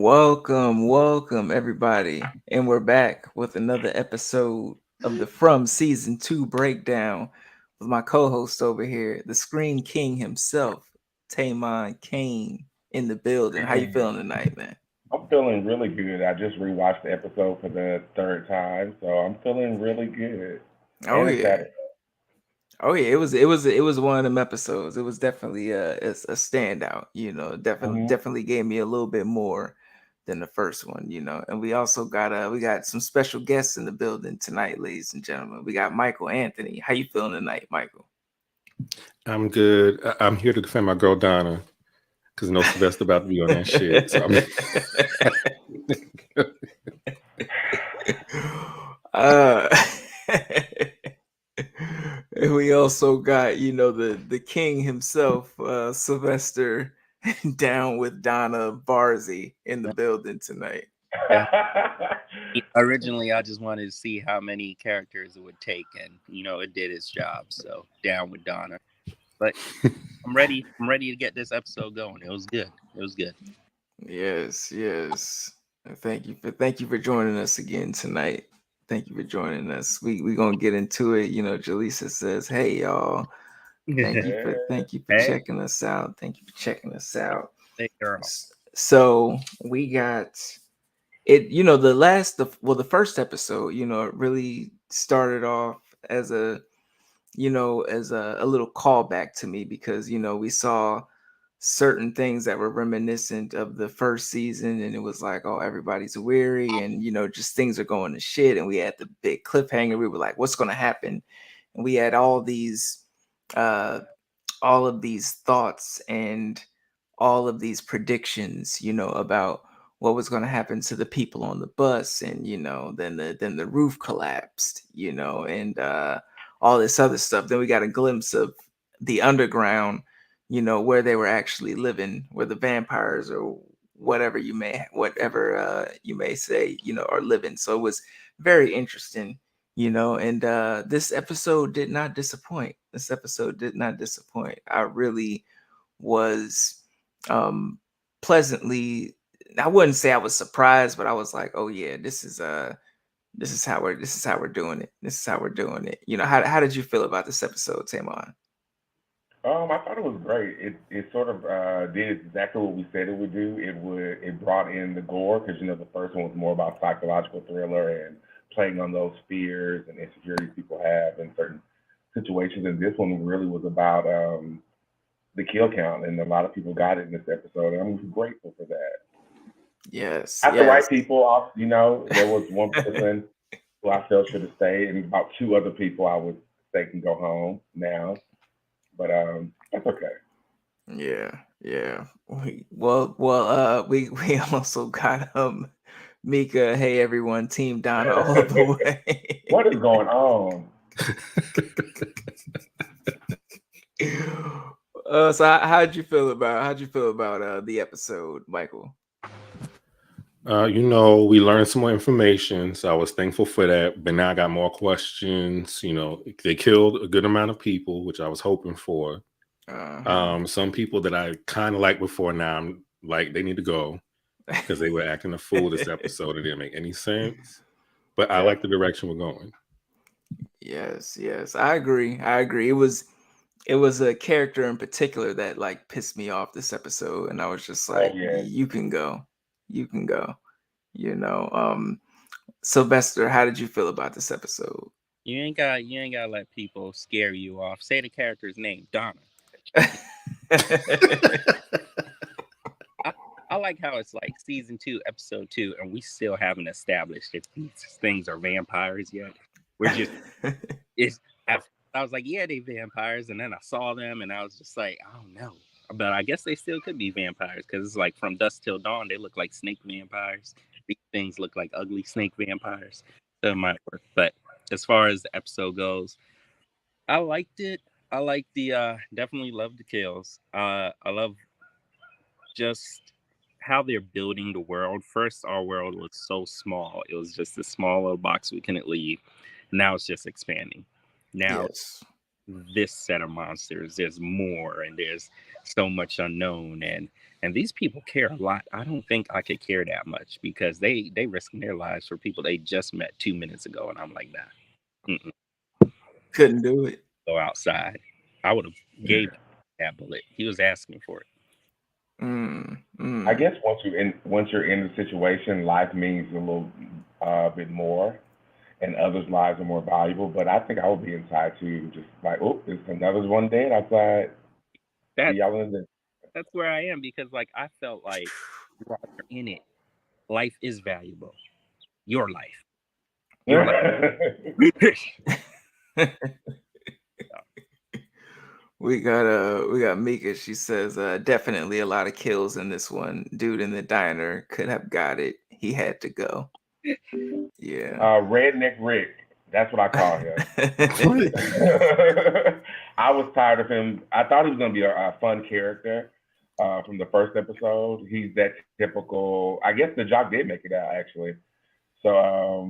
Welcome everybody. And we're back with another episode of the From Season 2 breakdown with my co-host over here, the Screen King himself, Tamon Kane in the building. How you Man, feeling tonight, man? I'm feeling really good. I just rewatched the episode for the third time, so I'm feeling really good. Oh And it's yeah. Saturday. Oh yeah, it was one of them episodes. It was definitely a standout, Hmm. definitely gave me a little bit more than the first one. And we got some special guests in the building tonight, ladies and gentlemen. We got Michael Anthony. How you feeling tonight, Michael? I'm good. I'm here to defend my girl Donna because no Sylvester about to be on that shit. So I'm uh and we also got, the king himself, Sylvester down with Donna Barzay in the building tonight. Yeah. Originally, I just wanted to see how many characters it would take, and it did its job. So down with Donna, but I'm ready. I'm ready to get this episode going. It was good. It was good. Yes. Thank you for joining us again tonight. Thank you for joining us. We gonna get into it. Jaleesa says, "Hey y'all, thank you for Yeah. thank you for Hey, checking us out. Thank you for checking us out." hey, girl. So we got it. The first episode. It really started off as a little callback to me because we saw certain things that were reminiscent of the first season, and it was like, oh, everybody's weary, and just things are going to shit, and we had the big cliffhanger. We were like, what's going to happen? And we had uh all of these thoughts and all of these predictions, about what was going to happen to the people on the bus, and then the roof collapsed, and all this other stuff. Then we got a glimpse of the underground, where they were actually living, where the vampires or whatever you may say, are living. So it was very interesting, and this episode did not disappoint. I really was um pleasantly, I wouldn't say I was surprised, but I was like, oh yeah, this is how we're doing it. This is how we're doing it. How did you feel about this episode, Tamon? I thought it was great. It sort of did exactly what we said it would do. It brought in the gore because the first one was more about psychological thriller and playing on those fears and insecurities people have in certain situations, and this one really was about the kill count, and a lot of people got it in this episode, and I'm grateful for that. Yes, Not the yes. right people. There was one person who I felt should have stayed, and about two other people I would say can go home now. But that's okay. Yeah, yeah. We also got Mika, hey everyone, Team Donna all the way. What is going on? So how'd you feel about the episode, Michael? we learned some more information, so I was thankful for that. But now I got more questions. They killed a good amount of people, which I was hoping for. Uh-huh. Some people that I kind of liked before, now I'm like they need to go because they were acting a fool this episode. It didn't make any sense. But I Yeah. like the direction we're going. Yes, I agree. It was a character in particular that like pissed me off this episode, and I was just Oh like, yeah. you can go. You can go. You know, um Sylvester, how did you feel about this episode? You ain't got to let people scare you off. Say the character's name, Donna. I, I like how it's like season 2, episode 2, and we still haven't established if these things are vampires yet. We're just it's. I was like, yeah, they vampires, and then I saw them, and I was just like, I don't know, but I guess they still could be vampires because it's like from dusk till dawn, they look like snake vampires. These things look like ugly snake vampires, so it might work. But as far as the episode goes, I liked it. I like the definitely love the kills. I love just how they're building the world. First, our world was so small; it was just a small little box we couldn't leave. Now it's just expanding. Now Yes. this set of monsters. There's more, and there's so much unknown, and these people care a lot. I don't think I could care that much because they risking their lives for people they just met 2 minutes ago, and I'm like, nah, Couldn't do it. go outside. I would have gave him that bullet. He was asking for it. I guess once you're in the situation, life means a little bit more, and others' lives are more valuable. But I think I would be inside too, just like, oh, there's another one dead outside. That, Y'all in the that's where I am because like I felt like while you're in it, life is valuable. Your life. Your life. We got Mika. She says definitely a lot of kills in this one. Dude in the diner could have got it. He had to go. Yeah. Redneck Rick. That's what I call him. I was tired of him. I thought he was going to be a fun character from the first episode. He's that typical. I guess the jock did make it out actually. So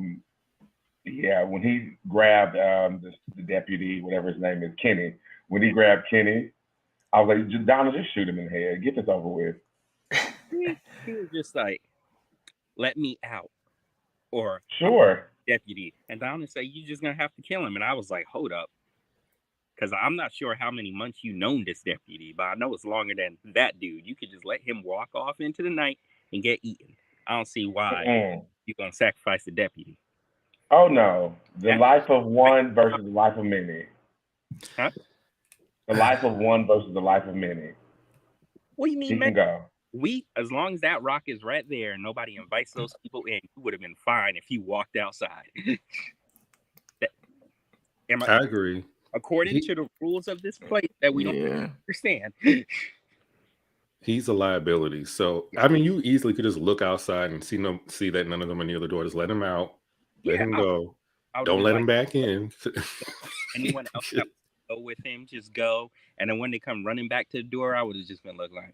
yeah, when he grabbed the deputy, whatever his name is, Kenny. When he grabbed Kenny, I was like, Donald, just shoot him in the head. Get this over with. He was just like, let me out. Or sure, deputy. And Donald said, you're just going to have to kill him. And I was like, hold up. Because I'm not sure how many months you known this deputy, but I know it's longer than that dude. You could just let him walk off into the night and get eaten. I don't see why you're going to sacrifice the deputy. Oh, no. The life of one versus the life of many. Huh? The life of one versus the life of many. What do you mean, he man? Can go. As long as that rock is right there and nobody invites those people in, you would have been fine if you walked outside. I agree. According to the rules of this place that we don't understand. He's a liability. So, I mean, you easily could just look outside and see that none of them are near the door. Just let him out. Let him go. Don't let him back in. Anyone else that would go with him, just go. And then when they come running back to the door, I would have just been looking like,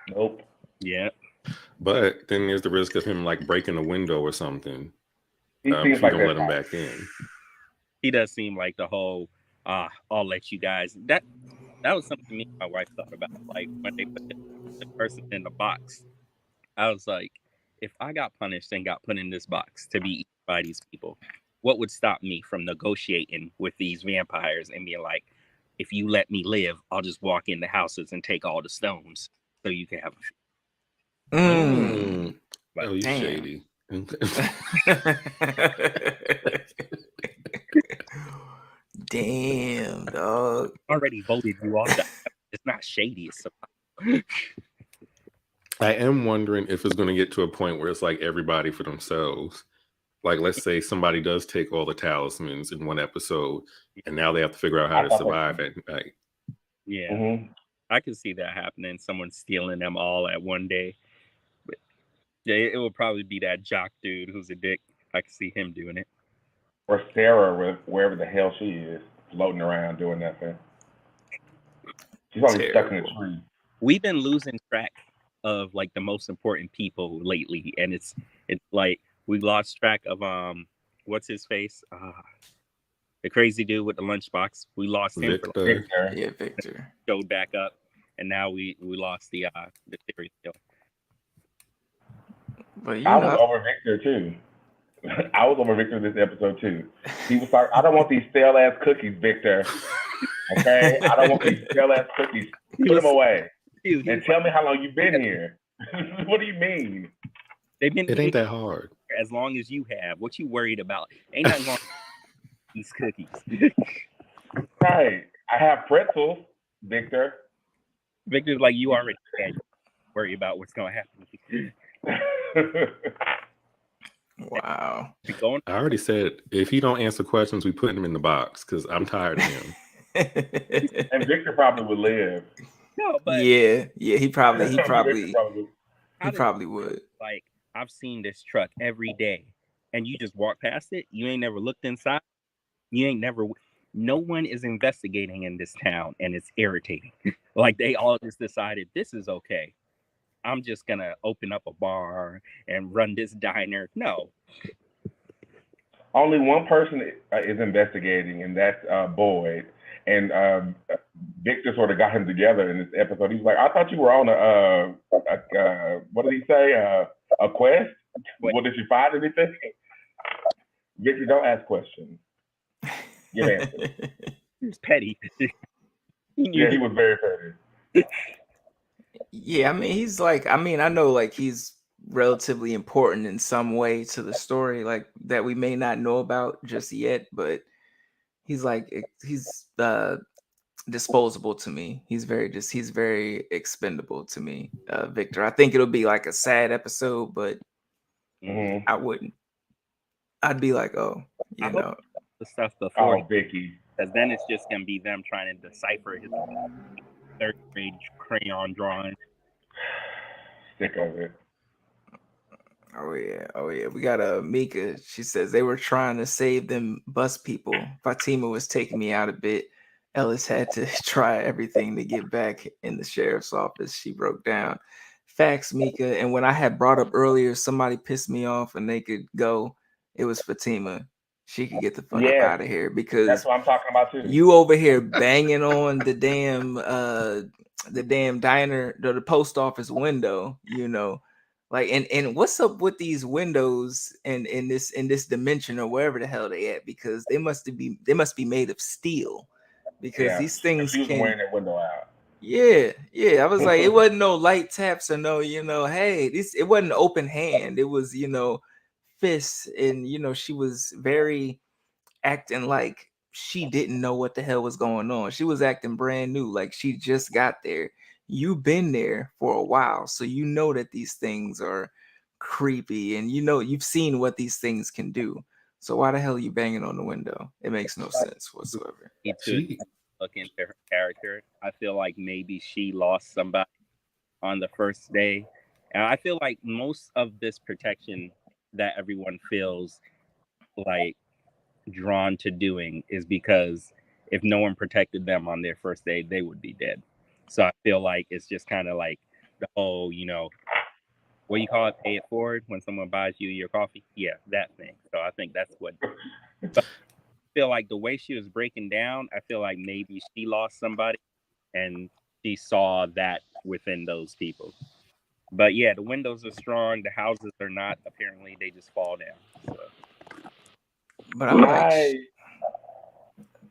nope. Yeah. But then there's the risk of him like breaking a window or something. He if you don't let him back in. He does seem like the whole, I'll let you guys. That was something me and my wife thought about. Like when they put the person in the box, I was like, if I got punished and got put in this box to be eaten by these people, what would stop me from negotiating with these vampires and being like, if you let me live, I'll just walk in the houses and take all the stones so you can have a Oh, you shady. Damn, dog. Already voted you off. It's not shady. It's I am wondering if it's going to get to a point where it's like everybody for themselves. Like, let's say somebody does take all the talismans in one episode, and now they have to figure out how to survive at night. Yeah, I can see that happening. Someone stealing them all at one day. But yeah, it will probably be that jock dude who's a dick. I can see him doing it. Or Sarah, wherever the hell she is, floating around doing nothing. She's probably stuck in a tree. We've been losing track of like the most important people lately, and it's like we lost track of what's his face, the crazy dude with the lunchbox. We lost him. Victor. Yeah, Victor showed back up, and now we lost the theory still. But I was over Victor too. I was over Victor this episode too. He was like, I don't want these stale ass cookies, Victor. Okay? I don't want these stale ass cookies. Put them away. Dude, and tell me how long you've been here. What do you mean? It ain't that hard. As long as you have. What you worried about? Ain't nothing wrong with these cookies. Right. I have pretzels, Victor. Victor's like, you already had. Worry about what's going to happen. Wow. I already said if he don't answer questions, we put him in the box because I'm tired of him. And Victor probably would live. No, but yeah, he probably would. Like, I've seen this truck every day, and you just walk past it. You ain't never looked inside. No one is investigating in this town, and it's irritating. Like they all just decided this is okay. I'm just gonna open up a bar and run this diner. No. Only one person is investigating, and that's Boyd. And Victor sort of got him together in this episode. He was like, I thought you were on what did he say? A quest? Well, did you find anything? Victor, don't ask questions. Give answers. He was petty. Yeah, he was very petty. Yeah, I mean, he's like, I mean, I know like he's relatively important in some way to the story, like that we may not know about just yet, but he's like, he's disposable to me. He's very expendable to me, Victor. I think it'll be like a sad episode, but Mm-hmm. I wouldn't. I'd be like, oh, you know, the stuff before. Oh, Vicky. Because then it's just gonna be them trying to decipher his third grade crayon drawing. Sick of it. Oh yeah. We got Mika. She says they were trying to save them bus people. Fatima was taking me out a bit. Ellis had to try everything to get back in the sheriff's office. She broke down. Facts, Mika. And when I had brought up earlier, somebody pissed me off and they could go. It was Fatima. She could get the fuck up out of here because that's what I'm talking about too. You over here banging on the damn diner, the post office window, you know. Like and what's up with these windows in this dimension or wherever the hell they at? Because they must be made of steel. Because these things she was wearing that window out. Yeah. I was like, it wasn't no light taps or no, hey, it wasn't open hand. It was, fists, and she was very acting like she didn't know what the hell was going on. She was acting brand new, like she just got there. You've been there for a while, so you know that these things are creepy, and you've seen what these things can do. So why the hell are you banging on the window? It makes no sense whatsoever. To look into her character, I feel like maybe she lost somebody on the first day, and I feel like most of this protection that everyone feels like drawn to doing is because if no one protected them on their first day, they would be dead. So I feel like it's just kind of like the whole, what you call it, pay it forward when someone buys you your coffee. Yeah, that thing. So I think that's what. So I feel like the way she was breaking down, I feel like maybe she lost somebody and she saw that within those people. But yeah, the windows are strong. The houses are not. Apparently, they just fall down. So. But I'm like,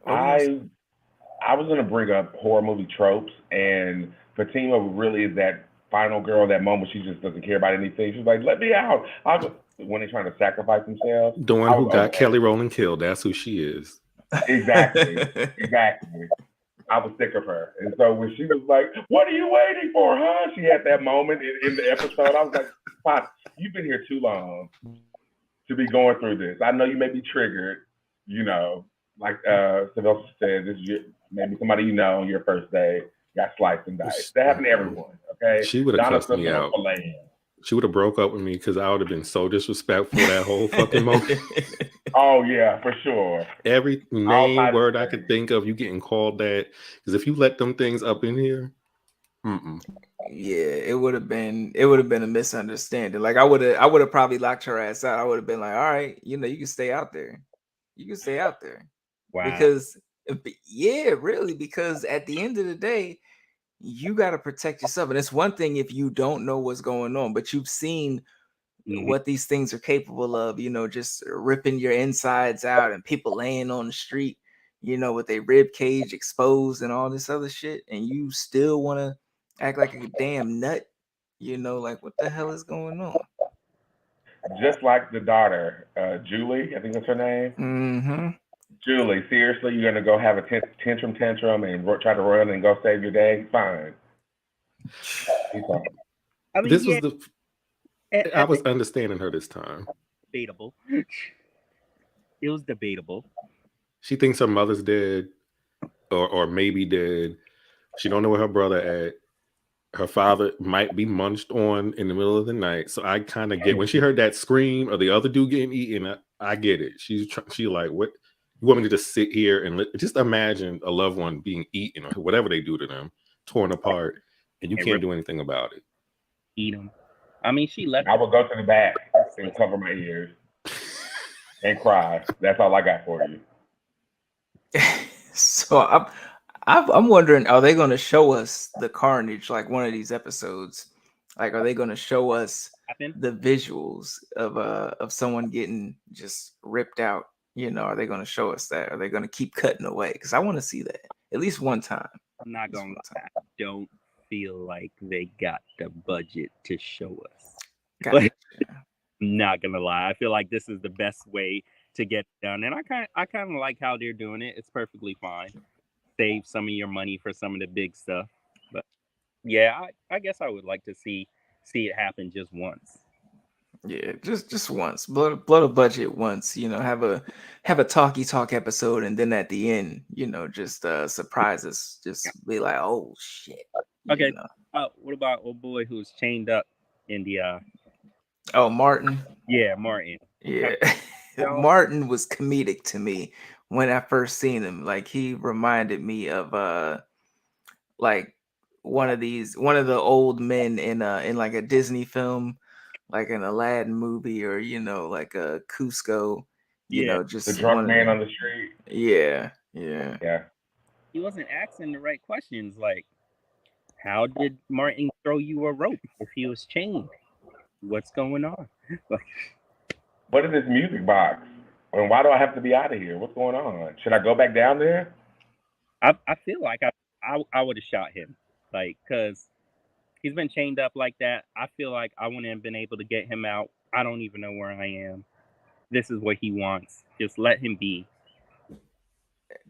I was gonna bring up horror movie tropes, and Fatima really is that final girl. That moment, she just doesn't care about anything. She's like, "Let me out!" When they're trying to sacrifice themselves, the one who got Kelly Rowland killed. That's who she is. Exactly. I was sick of her, and so when she was like, "What are you waiting for, huh?" She had that moment in the episode. I was like, "Pop, you've been here too long to be going through this. I know you may be triggered, like Sylvester said, this is maybe somebody on your first day got sliced and diced. That happened to everyone, okay? She would have cussed me out. She would have broke up with me because I would have been so disrespectful that whole fucking moment. Oh, yeah, for sure. Every name, word I could think of, you getting called that. Because if you let them things up in here, yeah, it would have been a misunderstanding. Like I would have probably locked her ass out. I would have been like, all right, you can stay out there. You can stay out there. Wow. Because really, because at the end of the day, you got to protect yourself. And it's one thing if you don't know what's going on, but you've seen what these things are capable of, just ripping your insides out and people laying on the street, with their rib cage exposed and all this other shit. And you still want to act like a damn nut, like what the hell is going on? Just like the daughter, Julie, I think that's her name. Mm-hmm. Julie, seriously, you're gonna go have a tantrum and try to run and go save your day? Fine. I mean, I was understanding her this time. Debatable. It was debatable. She thinks her mother's dead, or maybe dead. She don't know where her brother at. Her father might be munched on in the middle of the night. So I kind of get when she heard that scream of the other dude getting eaten. I get it. She like, what? You want me to just sit here and just imagine a loved one being eaten or whatever they do to them, torn apart, and you can't do anything about it. Eat them. I mean, she left. I would go to the back and cover my ears and cry. That's all I got for you. So So I'm wondering, are they going to show us the carnage like one of these episodes? Like, are they going to show us Happen? the visuals of someone getting just ripped out? You know, are they going to show us that? Are they going to keep cutting away? Because I want to see that at least one time. I'm not At least gonna one lie. time. I don't feel like they got the budget to show us. Gotcha. I'm not gonna lie. I feel like this is the best way to get it done, and I kind of like how they're doing it. It's perfectly fine. Save some of your money for some of the big stuff, but yeah, I guess I would like to see it happen just once. Yeah, just once. Blow the budget once, you know, have a talky talk episode, and then at the end, you know, just surprise us. Just be like, oh shit. You Okay. know. What about old boy who's chained up in the Oh, Martin. yeah, Martin. Yeah. Y'all, Martin was comedic to me when I first seen him. Like he reminded me of like one of the old men in like a Disney film, like an Aladdin movie, or you know, like a Cusco, you yeah, know, The just drunk one of man on the the street. yeah. Yeah. he wasn't asking the right questions. Like, how did Martin throw you a rope if he was chained? What's going on? Like, What is this music box? And why do I have to be out of here? What's going on? Should I go back down there? I feel like I would have shot him, like, cause he's been chained up like that. I feel like I wouldn't have been able to get him out. I don't even know where I am. This is what he wants. Just let him be.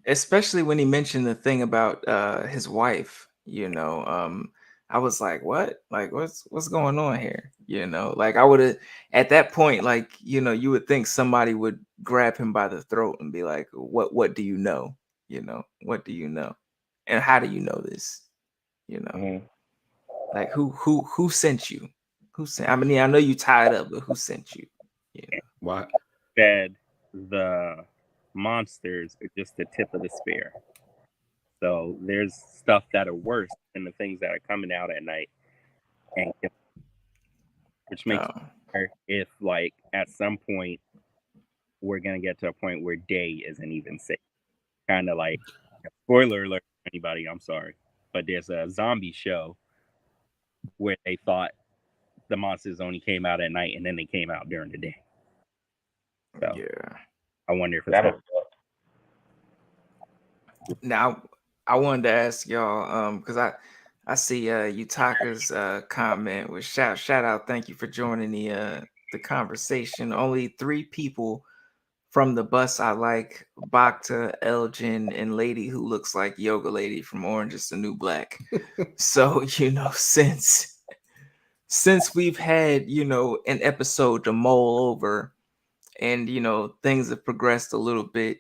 Especially when he mentioned the thing about his wife, you know. I was like, what? Like what's going on here? You know, like I would have at that point, like, you know, you would think somebody would grab him by the throat and be like, what do you know? You know, what do you know? And how do you know this? You know, Mm-hmm. like who sent you? Who sent? I mean, I know you tied up, but who sent you? You know. Why? Said the monsters are just the tip of the spear. So there's stuff that are worse than the things that are coming out at night, and which makes Oh, it if like at some point we're gonna get to a point where day isn't even safe. Kind of like spoiler alert for anybody. I'm sorry, but there's a zombie show where they thought the monsters only came out at night and then they came out during the day. So yeah. I wonder if it's That'll gonna. Now, I wanted to ask y'all, because I see Utaka's comment with shout out, thank you for joining the conversation. Only 3 people from the bus I like: Bacta, Elgin, and Lady who looks like Yoga Lady from Orange is the New Black. So, you know, since we've had, you know, an episode to mull over, and you know things have progressed a little bit,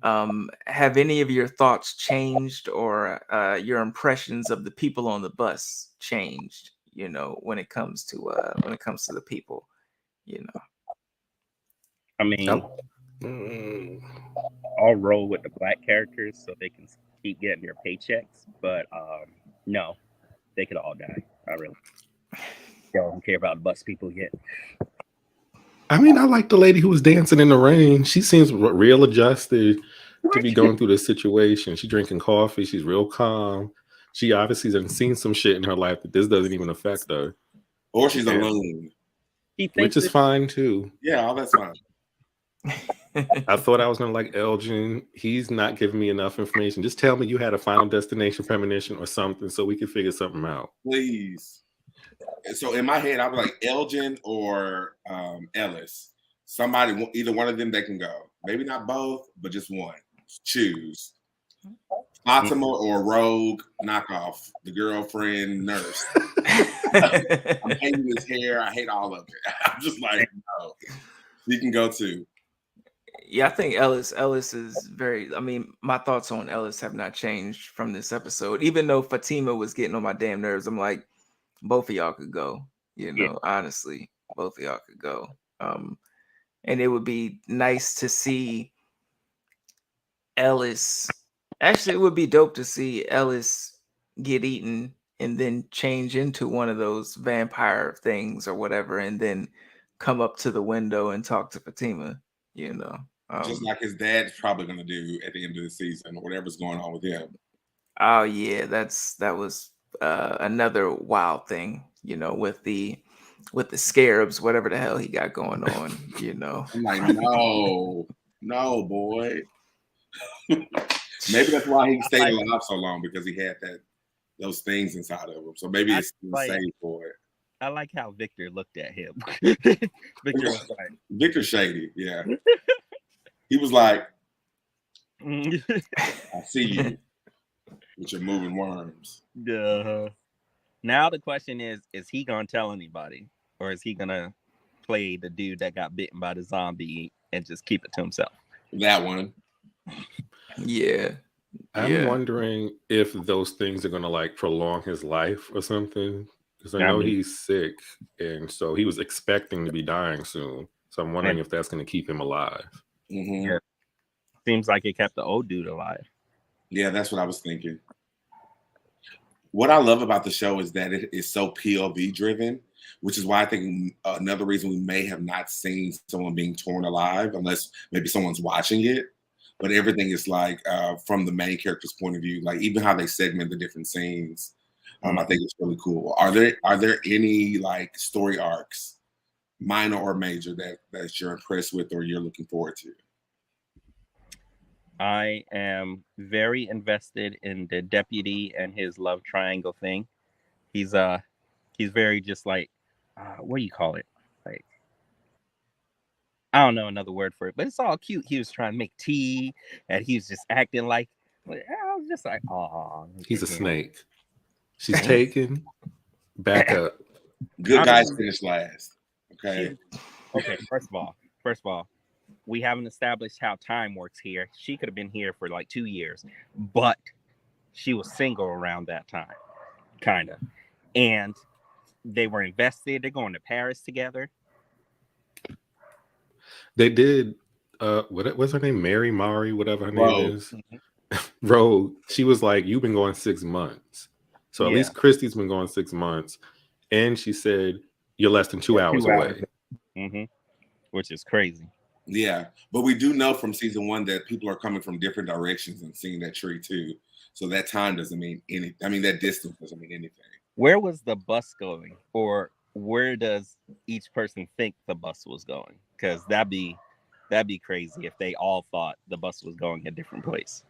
have any of your thoughts changed, or your impressions of the people on the bus changed, you know, when it comes to the people, you know? I mean, Oh. Mm. I'll roll with the black characters so they can keep getting their paychecks, but no, they could all die. I really don't care about the bus people yet. I mean, I like the lady who was dancing in the rain. She seems real adjusted to be going through this situation. She's drinking coffee. She's real calm. She obviously has seen some shit in her life that this doesn't even affect her, Or she's Yeah. alone. He which thinks is fine too. Yeah, all that's fine. I thought I was gonna like Elgin. He's not giving me enough information. Just tell me you had a Final Destination premonition or something so we can figure something out. Please. So in my head, I was like Elgin or Ellis. Somebody, either one of them, they can go. Maybe not both, but just one. Choose. Fatima or Rogue knockoff, the girlfriend nurse. I'm hating his hair. I hate all of it. I'm just like, no. You can go too. Yeah, I think Ellis is very, I mean, my thoughts on Ellis have not changed from this episode. Even though Fatima was getting on my damn nerves, I'm like, both of y'all could go, you know, honestly, both of y'all could go. And it would be nice to see Ellis. Actually, it would be dope to see Ellis get eaten and then change into one of those vampire things or whatever, and then come up to the window and talk to Fatima, you know. Just like his dad's probably going to do at the end of the season, or whatever's going on with him. Oh yeah, that was another wild thing, with the scarabs, whatever the hell he got going on, I'm like, no, boy. Maybe that's why he stayed alive so long, because he had those things inside of him. So maybe it's saved for it. I like how Victor looked at him. Victor was like, Victor shady, yeah. He was like, I see you with your moving worms. Now the question is he gonna tell anybody, or is he gonna play the dude that got bitten by the zombie and just keep it to himself? That one. Yeah. I'm wondering if those things are gonna like prolong his life or something. Because I know he's sick, and so he was expecting to be dying soon. So I'm wondering if that's gonna keep him alive. Mm-hmm. Yeah. Seems like it kept the old dude alive. Yeah, that's what I was thinking. What I love about the show is that it is so POV driven, which is why I think another reason we may have not seen someone being torn alive, unless maybe someone's watching it. But everything is like from the main character's point of view, like even how they segment the different scenes. I think it's really cool. Are there any like story arcs, minor or major, that you're impressed with or you're looking forward to? I am very invested in the deputy and his love triangle thing. He's very just like what do you call it? Like, I don't know another word for it, but it's all cute. He was trying to make tea, and he was just acting like I was just like, oh, he's a snake. She's taken. Back up. Good guys finish last. Okay. Okay. First of all, we haven't established how time works here. She could have been here for like 2 years, but she was single around that time, kind of. And they were invested. They're going to Paris together. They did. What's her name? Mari, whatever her name is. Rogue. She was like, "You've been going 6 months, so at least Christy's been going 6 months." And she said, "You're less than 2 hours away," which is crazy. Yeah, but we do know from season 1 that people are coming from different directions and seeing that tree too. So that time doesn't mean anything. I mean, that distance doesn't mean anything. Where was the bus going, or where does each person think the bus was going? Because that'd be crazy if they all thought the bus was going a different place.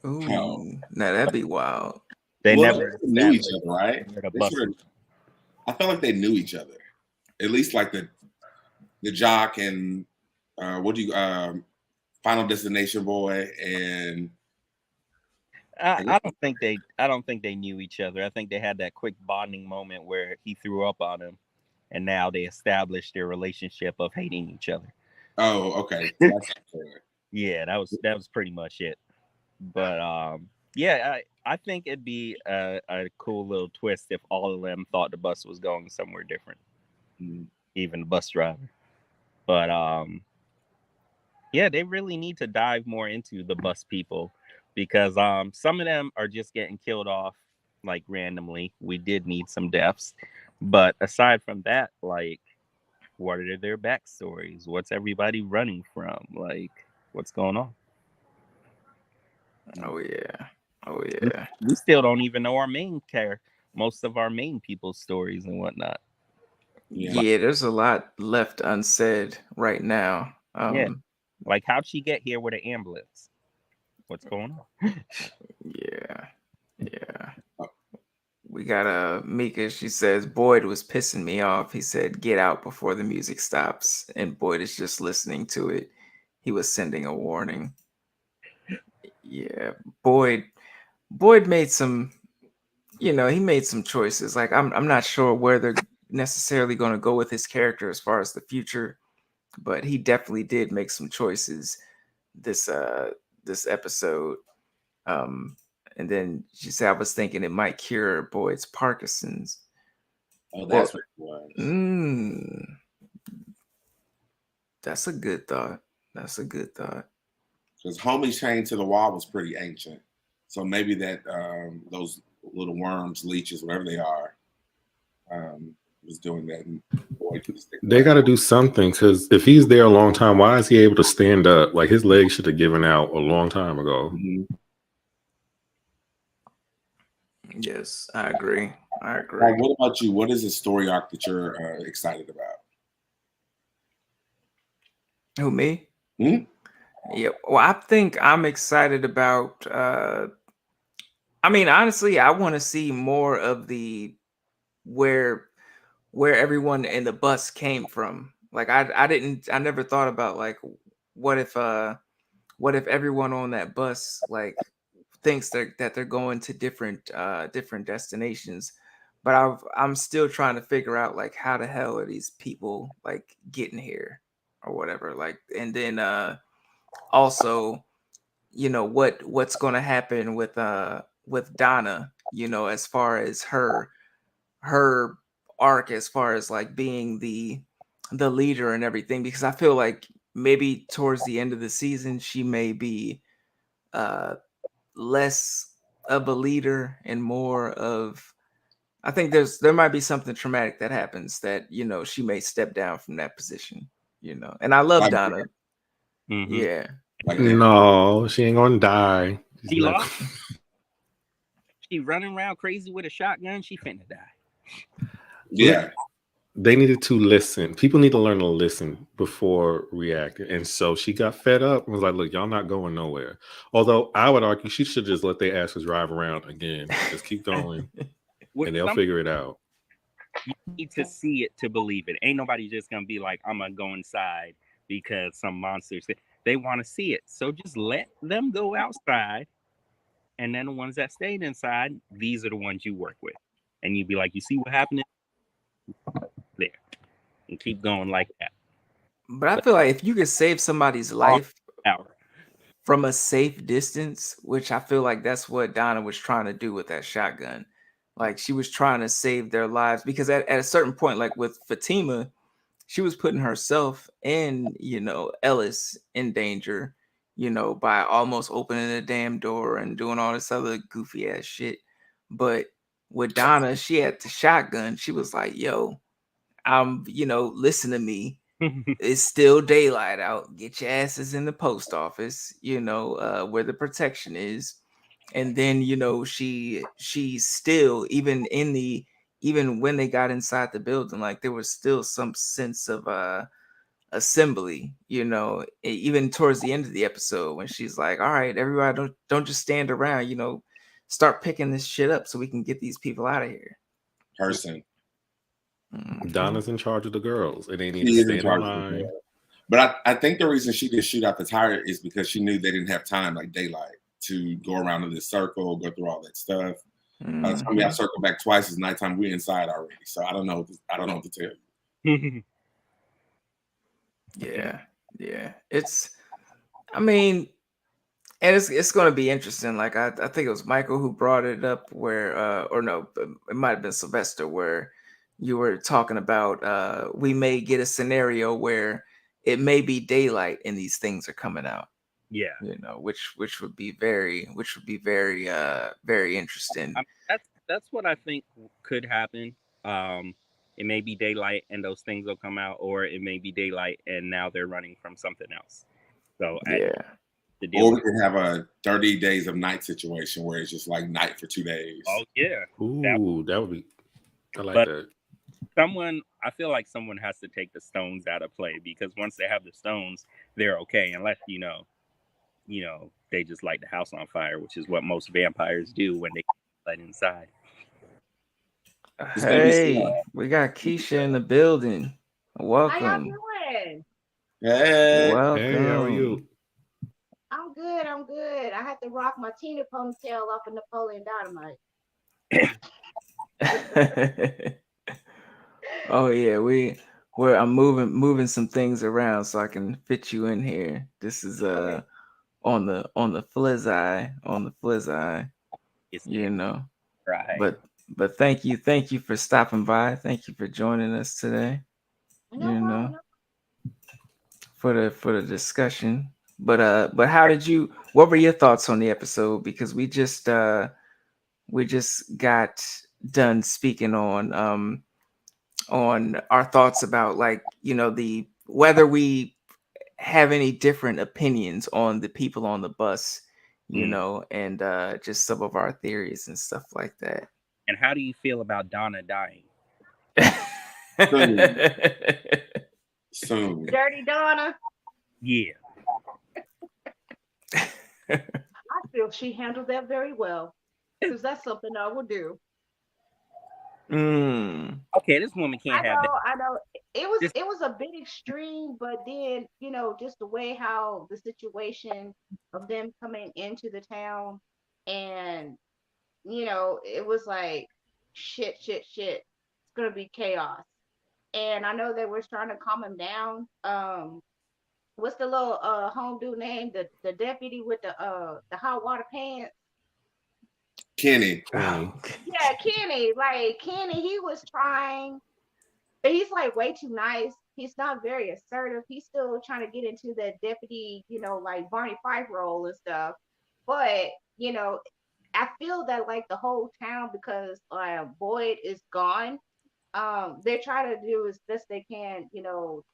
Ooh, now that'd be wild. They never knew each other, right? I felt like they knew each other, at least like the jock and Final Destination boy, and I don't think they knew each other. I think they had that quick bonding moment where he threw up on him, and now they established their relationship of hating each other. Oh, okay. Yeah, that was pretty much it. But yeah, I think it'd be a cool little twist if all of them thought the bus was going somewhere different, even the bus driver. But yeah, they really need to dive more into the bus people, because some of them are just getting killed off like randomly. We did need some deaths, but aside from that, like, what are their backstories? What's everybody running from? Like, what's going on? Oh yeah. We still don't even know most of our main people's stories and whatnot. Yeah, there's a lot left unsaid right now. Like, how'd she get here with an ambulance? What's going on? Yeah. We got Mika. She says Boyd was pissing me off. He said, "Get out before the music stops," and Boyd is just listening to it. He was sending a warning. Yeah, Boyd made some. He made some choices. Like I'm not sure where they're necessarily going to go with his character as far as the future, but he definitely did make some choices this episode. And then she said, "I was thinking it might cure Boyd's Parkinson's." Oh, that's what it was. That's a good thought. Because Homie chained to the wall was pretty ancient, so maybe that those little worms, leeches, whatever they are, was doing that in Boyd's wait for the stick. They got to do something because if he's there a long time, why is he able to stand up? Like his legs should have given out a long time ago. Mhm. Yes, I agree. What about you? What is a story arc that you're excited about? Who, me? Hmm? Yeah. Well, I think I'm excited about. I mean, honestly, I want to see more of the where everyone in the bus came from. Like I never thought about like what if everyone on that bus like thinks that they're going to different destinations, but I'm still trying to figure out like how the hell are these people like getting here or whatever, like, and then also, you know, what's going to happen with Donna, you know, as far as her arc, as far as like being the leader and everything, because I feel like maybe towards the end of the season she may be uh less of a leader and more of, I think there might be something traumatic that happens that, you know, she may step down from that position, you know. And I love Like, Donna. Mhm. Yeah. like that. No, she ain't gonna die. She's She not- lost. She running around crazy with a shotgun. She finna die. Yeah. They needed to listen. People need to learn to listen before reacting. And so she got fed up and was like, look, y'all not going nowhere. Although I would argue she should just let their asses drive around again. Just keep going With and they'll some, figure it out. you need to see it to believe it. Ain't nobody just gonna be like, I'm gonna go inside because some monsters. They want to see it. So just let them go outside, and then the ones that stayed inside, these are the ones you work with, and you'd be like, you see what happened there, and keep going like that. But I feel like if you could save somebody's life Power. from a safe distance, which I feel like that's what Donna was trying to do with that shotgun. Like she was trying to save their lives, because at a certain point, like with Fatima, she was putting herself and, you know, Ellis in danger, you know, by almost opening the damn door and doing all this other goofy ass shit. But with Donna, she had the shotgun. She was like, yo, you know, listen to me. It's still daylight out. Get your asses in the post office, you know, where the protection is. And then, you know, she still, even when they got inside the building, like there was still some sense of assembly, you know, even towards the end of the episode when she's like, all right, everybody, don't just stand around, you know, start picking this shit up so we can get these people out of here. Person. Mhm. Donna's in charge of the girls. It ain't She need to is in stand in charge of the line. girl. But I think the reason she did shoot out the tire is because she knew they didn't have time, like daylight, to go around in this circle, go through all that stuff. By the time we have circled back twice, it's nighttime. We're inside already, so I don't know. I don't know what to tell you. Yeah. It's, I mean, and it's going to be interesting. Like I think it was Michael who brought it up, where or no, it might have been Sylvester, where you were talking about we may get a scenario where it may be daylight and these things are coming out. Yeah, You know, which would be very very interesting. that's what I think could happen. It may be daylight and those things will come out, or it may be daylight and now they're running from something else. So Yeah. the deal. Or we could have a 30 days of night situation where it's just like night for 2 days. Oh yeah. Ooh, that would be. I like But that. I feel like someone has to take the stones out of play, because once they have the stones, they're okay, unless you know, they just light the house on fire, which is what most vampires do when they let inside. It's gonna be Hey, slow. we got Keeshia in the building. How y'all Welcome. doing? Hey. Welcome. Hey, how are you? I'm good. I'm good. I had to rock my Tina ponytail off of Napoleon Dynamite. Oh yeah, I'm moving some things around so I can fit you in here. This is Okay. on the fliz eye, It's you know. right. But thank you for stopping by. Thank you for joining us today, No you problem. know, for the discussion. But what were your thoughts on the episode? Because we just got done speaking on on our thoughts about, like, the whether we have any different opinions on the people on the bus, and just some of our theories and stuff like that. And how do you feel about Donna dying? Soon. Dirty Donna. Yeah. I feel she handled that very well. Because that's something I would do. Okay, this woman can't have that. I know. It was a bit extreme, but then, just the way how the situation of them coming into the town, and it was like shit. It's gonna be chaos. And I know they were trying to calm him down. What's the little home dude name? The deputy with the hot water pants. Kenny. Oh, Yeah, Kenny. Like Kenny, he was trying, but he's like way too nice. He's not very assertive. He's still trying to get into that deputy, like Barney Fife role and stuff. But I feel that like the whole town, because Boyd is gone, they try to do as best they can,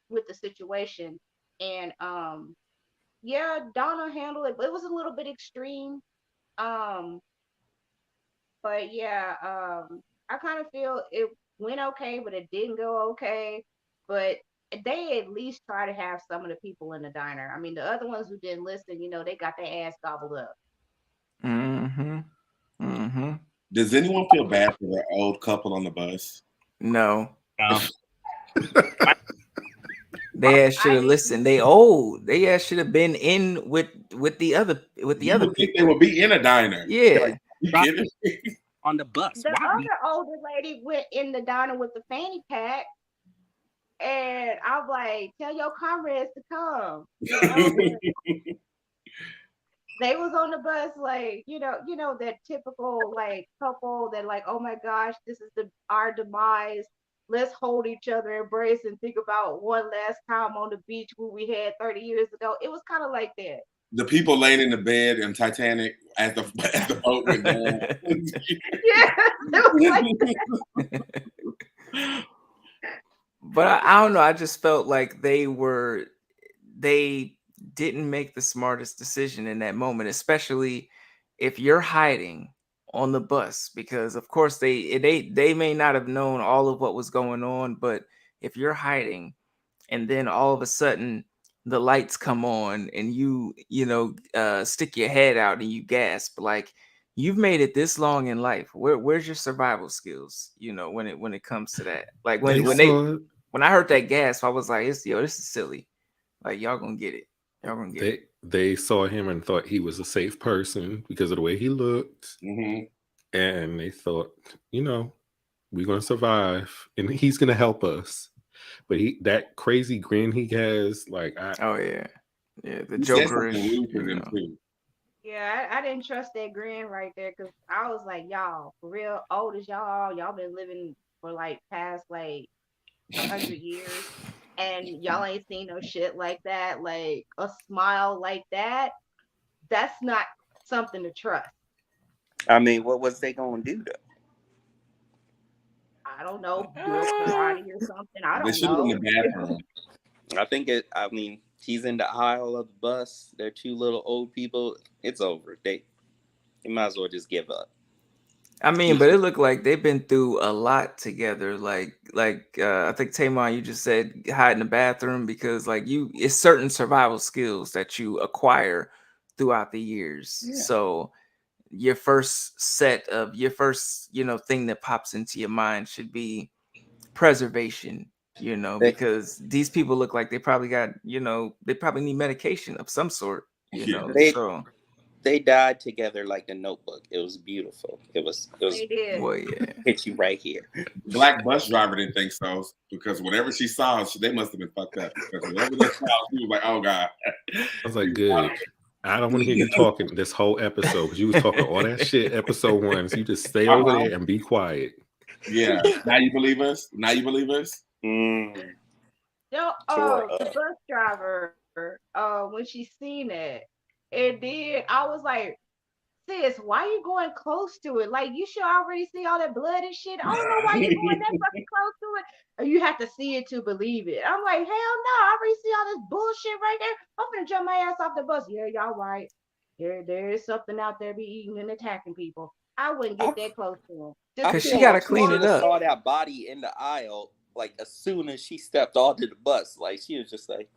with the situation. And yeah, Donna handled it, but it was a little bit extreme. Um, but yeah, I kind of feel it went okay, but it didn't go okay. But they at least try to have some of the people in the diner. I mean, the other ones who didn't listen, they got their ass gobbled up. Does anyone feel bad for the old couple on the bus? No. Um, They ass should have listened. They old. They ass should have been in with the other You would think people. they would be in a diner. Yeah. Like, you kidding me? on the bus. The Why? other older lady went in the diner with the fanny pack, and I'm like, tell your comrades to come. They was on the bus, like, that typical like couple that like, oh my gosh, this is our demise. Let's hold each other, embrace, and think about one last time on the beach where we had 30 years ago. It was kind of like that. The people laying in the bed in Titanic as the boat went down. Yeah, it was like that. But I don't know. I just felt like they didn't make the smartest decision in that moment, especially if you're hiding on the bus, because of course they may not have known all of what was going on, but if you're hiding and then all of a sudden the lights come on and you stick your head out and you gasp, like, you've made it this long in life. Where's your survival skills? When it comes to that, like when I heard that gasp, I was like, this is silly. Like, y'all gonna get it. Y'all gonna get it. They saw him and thought he was a safe person because of the way he looked. Mm-hmm. And they thought, we're going to survive and he's going to help us. But that crazy grin he has, like, the Joker is. Yeah, I didn't trust that grin right there, because I was like, y'all, for real, old as y'all been living for like past like 100 years, and y'all ain't seen no shit like that, like a smile like that. That's not something to trust. I mean, what was they gonna do though? I don't know, do a karate or something. I don't know. They should have in the bathroom. I think he's in the aisle of the bus. They're two little old people. It's over. They might as well just give up. I mean, but it looked like they've been through a lot together. Like I think Tamon, you just said hide in the bathroom, because like it's certain survival skills that you acquire throughout the years. Yeah. So your first thing that pops into your mind should be preservation, because these people look like they probably got, they probably need medication of some sort, They died together like the Notebook. It was beautiful. It was. They did. Well, yeah. Hit you right here. Black bus driver didn't think so, because whatever she saw, they must have been fucked up. Because whatever they saw, she was like, "Oh God." I was like, "Good. I don't want to hear you talking this whole episode, because you was talking all that shit episode 1. So you just stay over there and be quiet." Yeah. Now you believe us? The bus driver, when she seen it, I was like, sis, why you going close to it? Like you should already see all that blood and shit. I don't know why you going that fucking close to it. Or you have to see it to believe it. I'm like, hell no, I already see all this bullshit right there. I'm gonna jump my ass off the bus. Yeah, y'all right. There is something out there be eating and attacking people. I wouldn't get that close to him. I Because she feel got to like clean it should have up. saw that body in the aisle like as soon as she stepped onto the bus. Like she was just like,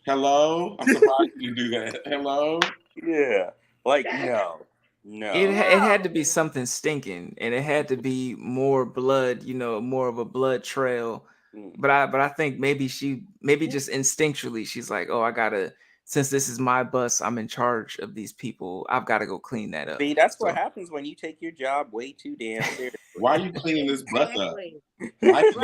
Hello? I'm surprised you do that. Hello? yeah, like no. It No. had to be something stinking, and it had to be more blood, more of a blood trail. Mm. But I think maybe just instinctually she's like, oh, I gotta, since this is my bus, I'm in charge of these people. I've got to go clean that up. See, that's what So- happens when you take your job way too damn seriously. Why are you cleaning this bus up? Exactly. Like,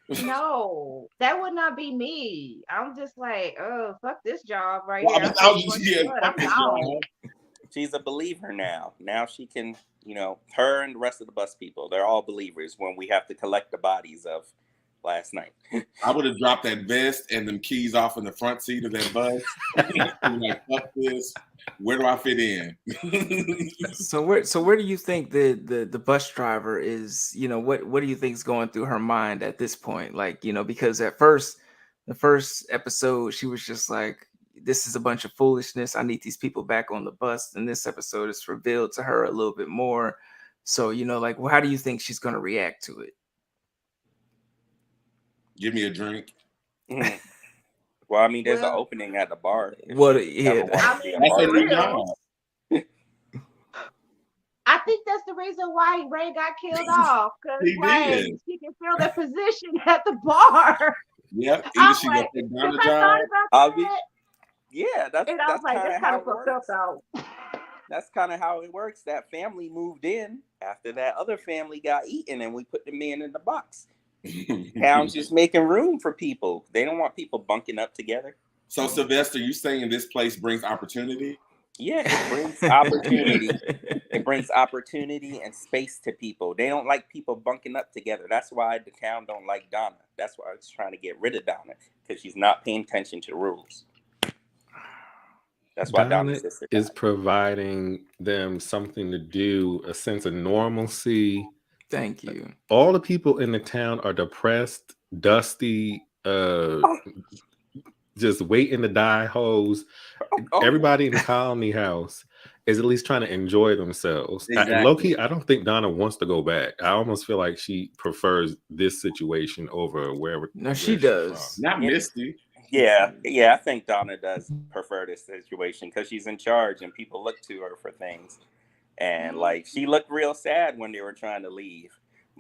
Like, no, that would not be me. I'm just like, oh, fuck this job right well, here. I was just, yeah, I'm fuck this gone. job. She's a believer now. Now she can, her and the rest of the bus people, they're all believers when we have to collect the bodies of last night. I would have dropped that vest and them keys off in the front seat of that bus. I'm like, fuck this. Where do I fit in? So where do you think the bus driver is? What do you think is going through her mind at this point? Like, because at first, the first episode, she was just like, this is a bunch of foolishness. I need these people back on the bus. And this episode is revealed to her a little bit more. So, like, how do you think she's going to react to it? Give me a drink. Mhm. Well, I mean, there's an Well- opening at the bar. if What? she ever Yeah. wanted to be a I mean, That's bar a new real. job. I think that's the reason why Ray got killed off. Because He like did. she can feel the position at the bar. Yep. I'm Either she like, got that if Donna I job. thought about I'll be- that, Yeah, that's and I was like, kind that's of kind how of it fucked up works. though. That's kind of how it works. That family moved in after that other family got eaten, and we put the man in the box. Town's just making room for people. They don't want people bunking up together. So Sylvester, you saying this place brings opportunity? Yeah, it brings opportunity. It brings opportunity and space to people. They don't like people bunking up together. That's why the town don't like Donna. That's why it's trying to get rid of Donna, because she's not paying attention to the rules. That's why Donna Donna's sister is died. providing them something to do, a sense of normalcy. Thank you. All the people in the town are depressed, dusty, just waiting to die hoes. Oh. Everybody in the colony house is at least trying to enjoy themselves. Exactly. And low-key, I don't think Donna wants to go back. I almost feel like she prefers this situation over wherever. No, she where she's does. Not Yeah. Misty. Yeah, I think Donna does prefer this situation because she's in charge and people look to her for things. And like she looked real sad when they were trying to leave.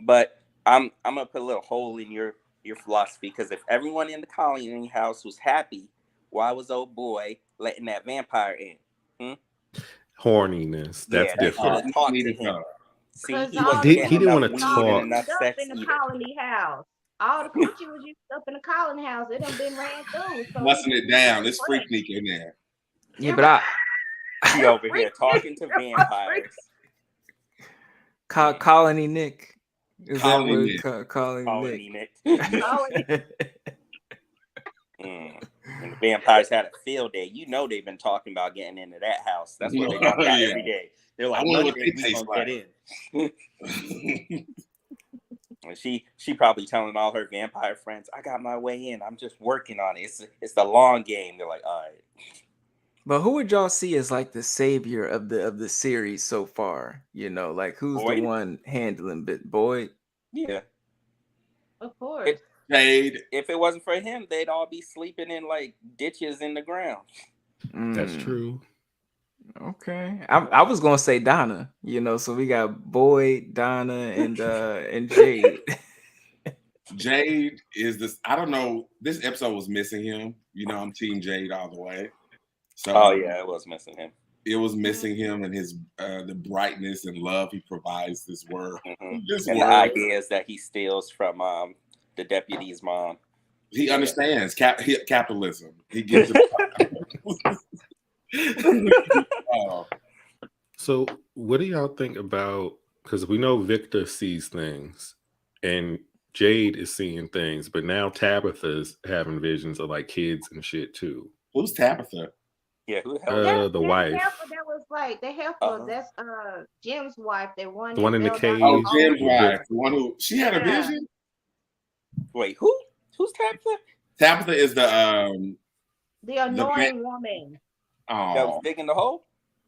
But I'm gonna put a little hole in your philosophy, because if everyone in the colony house was happy, why was old boy letting that vampire in? Horniness. That's Yeah, they different. should've talked to Needed him. her. See, Because he all wasn't the He getting didn't enough wanna weed talk. and enough up sex in the either. colony house. All the coochie was used up in the colony house. It done been ran through. So Busting it down. It's Freaknik in there. Yeah, but He over here talking to vampires. Colony Nick. Is Colony that what Colony Colony Nick? Nick. And the vampires had a field day. You know they've been talking about getting into that house. That's what they talk about Yeah. every day. They're like, I wonder what Monday they we taste gonna like. get in. And she probably telling all her vampire friends, I got my way in. I'm just working on it. It's the long game. They're like, all right. But who would y'all see as like the savior of the series so far? Like who's Boyd? the one handling Boyd? Yeah. of course. Jade. If it wasn't for him, they'd all be sleeping in like ditches in the ground. That's Mm, true. Okay. I was gonna say Donna, so we got Boyd, Donna, and Jade. Jade is this. I don't know. This episode was missing him. I'm Team Jade all the way. So Oh yeah, it was missing him. it was missing him and his the brightness and love he provides this world. Mhm. This And the world. ideas that he steals from the deputy's mom. He understands capitalism. He gets it. Oh, So, what do y'all think about? Because we know Victor sees things, and Jade is seeing things, but now Tabitha's having visions of like kids and shit too. who's Tabitha? Yeah, who the hell? The That wife, heifer that was like the heifer. That's Jim's wife. The one the that one in the fell down the Oh, cave. hole. Jim's wife, the one who she had a Yeah. vision. Wait, who? Who's Tabitha? Tabitha is The the annoying woman. That was oh digging the hole?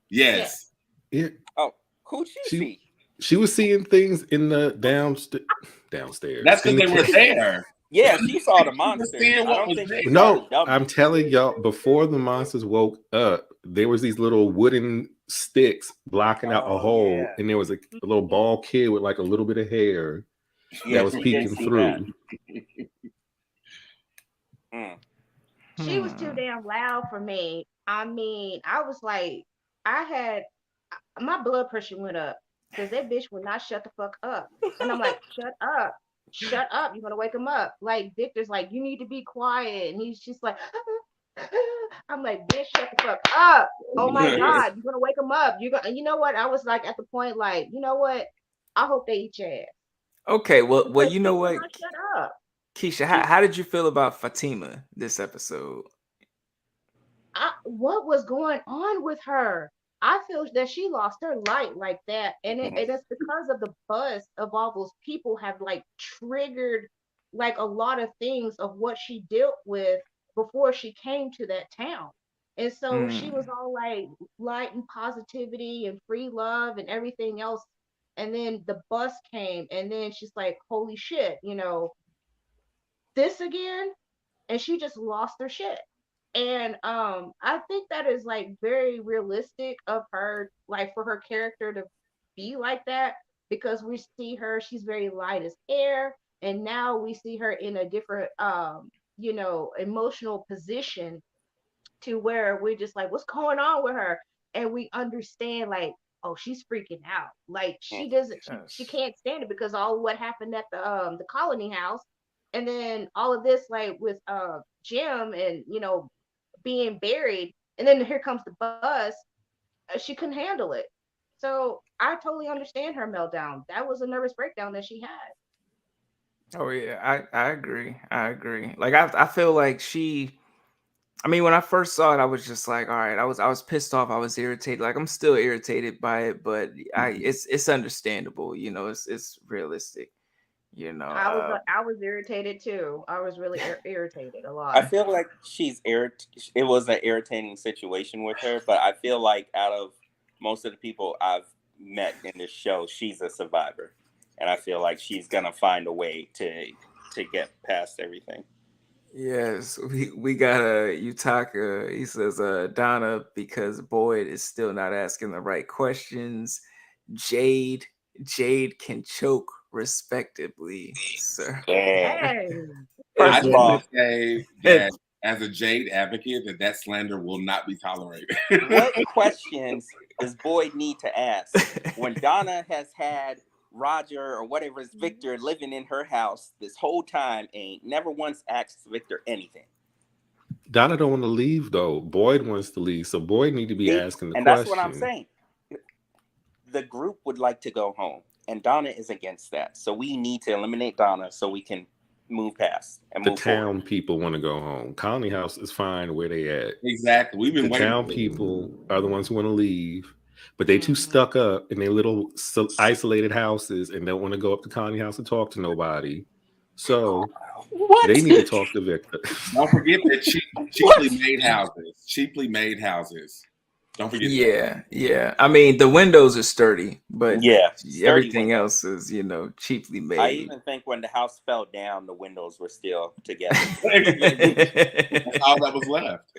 yes. Yeah, Oh, who'd she see? she was seeing things in the downstairs. That's in because the they were cave. there. Yeah, she saw the She was monster. seeing I what don't was think there. she saw the No, dummy. I'm telling y'all, before the monsters woke up, there was these little wooden sticks blocking out a Oh, hole, yeah. and there was a little bald kid with like a little bit of hair Yeah, that was she did peeking see through. that. She was too damn loud for me. I mean, I was like, my blood pressure went up because that bitch would not shut the fuck up. And I'm like, shut up. Shut up. You're gonna wake him up. Like Victor's like, you need to be quiet. And he's just like, I'm like, bitch, shut the fuck up. Oh my God, you're gonna wake him up. You know what? I was like at the point, like, you know what? I hope they eat your ass. Okay, well, Because you she know will what, not shut up. Keisha, how did you feel about Fatima this episode? What was going on with her? I feel that she lost her light like that, and it's because of the buzz of all those people have like triggered like a lot of things of what she dealt with before she came to that town. And so she was all like light and positivity and free love and everything else. And then the bus came, and then she's like, holy shit, this again? And she just lost her shit. And I think that is like very realistic of her, like for her character to be like that, because we see her, she's very light as air, and now we see her in a different emotional position to where we're just like, what's going on with her? And we understand like, oh, she's freaking out. Like she doesn't she can't stand it because all what happened at the colony house, and then all of this like with Jim and being buried, and then here comes the bus. She couldn't handle it. So I totally understand her meltdown. That was a nervous breakdown that she had. Oh yeah, I agree. I agree. Like I feel like I mean, when I first saw it, I was just like, all right, I was pissed off, I was irritated. Like I'm still irritated by it, but it's understandable, it's realistic, I was irritated too. I was really irritated a lot. I feel like it was an irritating situation with her, but I feel like out of most of the people I've met in this show, she's a survivor, and I feel like she's gonna find a way to get past everything. Yes, we got a Utaka. He says, Donna, because Boyd is still not asking the right questions. Jade can choke respectably, sir. Hey. I First of just all, want to say that as a Jade advocate, that slander will not be tolerated. what questions does Boyd need to ask when Donna has had Roger or whatever is Victor living in her house this whole time and never once asked Victor anything? Donna don't want to leave though. Boyd wants to leave, so Boyd need to be asking the and question. That's what I'm saying. The group would like to go home, and Donna is against that. So we need to eliminate Donna so we can move past and the move town forward. people want to go home. Colony House is fine where they at. Exactly. We've been the waiting. town people are the ones who want to leave, but they too stuck up in their little isolated houses and don't want to go up to Colony House and talk to nobody. So they need to talk to Victor. Don't forget that cheaply made houses. Cheaply made houses. Don't forget that. Yeah. I mean, the windows are sturdy, but everything windows. else is, cheaply made. I even think when the house fell down, the windows were still together. That's all that was left.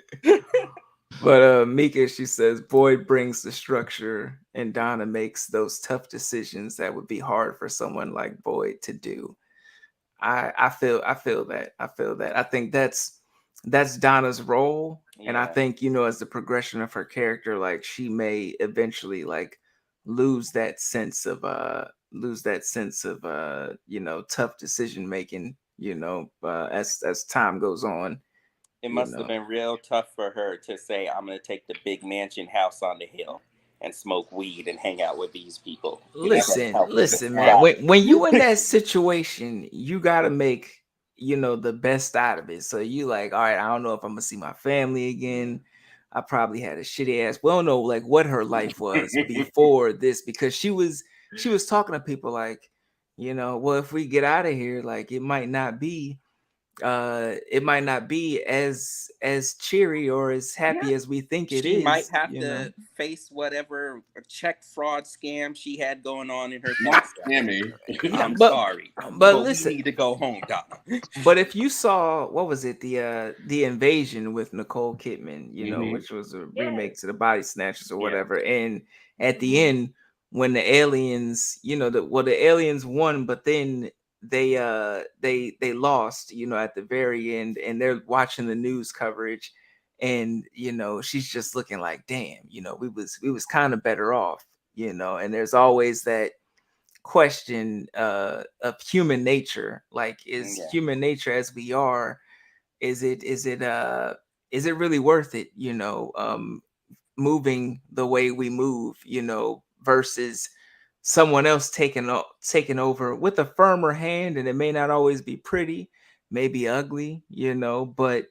But Mika, she says, Boyd brings the structure and Donna makes those tough decisions that would be hard for someone like Boyd to do. I feel that. I think that's Donna's role. Yeah. And I think, as the progression of her character, like she may eventually like lose that sense of tough decision making, as time goes on. It must have been real tough for her to say, I'm going to take the big mansion house on the hill and smoke weed and hang out with these people. Listen, man. When you in that situation, you got to make, the best out of it. So you like, all right, I don't know if I'm going to see my family again. I probably had a shitty ass. We don't know like what her life was before this, because she was talking to people like, you know, well, if we get out of here, like it might not be as cheery or as happy as we think it She might is. have You to know, face whatever check fraud scam she had going on in her Not past. Sammy. I'm But- sorry, but we listen, need to go home, Donna. but if you saw, what was it, the Invasion with Nicole Kidman, you know, Mhm. which was a Yeah. remake to the Body Snatchers or Yeah. whatever, and at the Mhm. end when the aliens, you know, the aliens won, but then they lost, you know, at the very end, and they're watching the news coverage, and you know, she's just looking like, damn, you know, we was kind of better off, you know. And there's always that question of human nature, like, is Yeah. human nature as we are, is it really worth it, you know, moving the way we move, you know, versus someone else taking over with a firmer hand. And it may not always be pretty, may be ugly, you know, but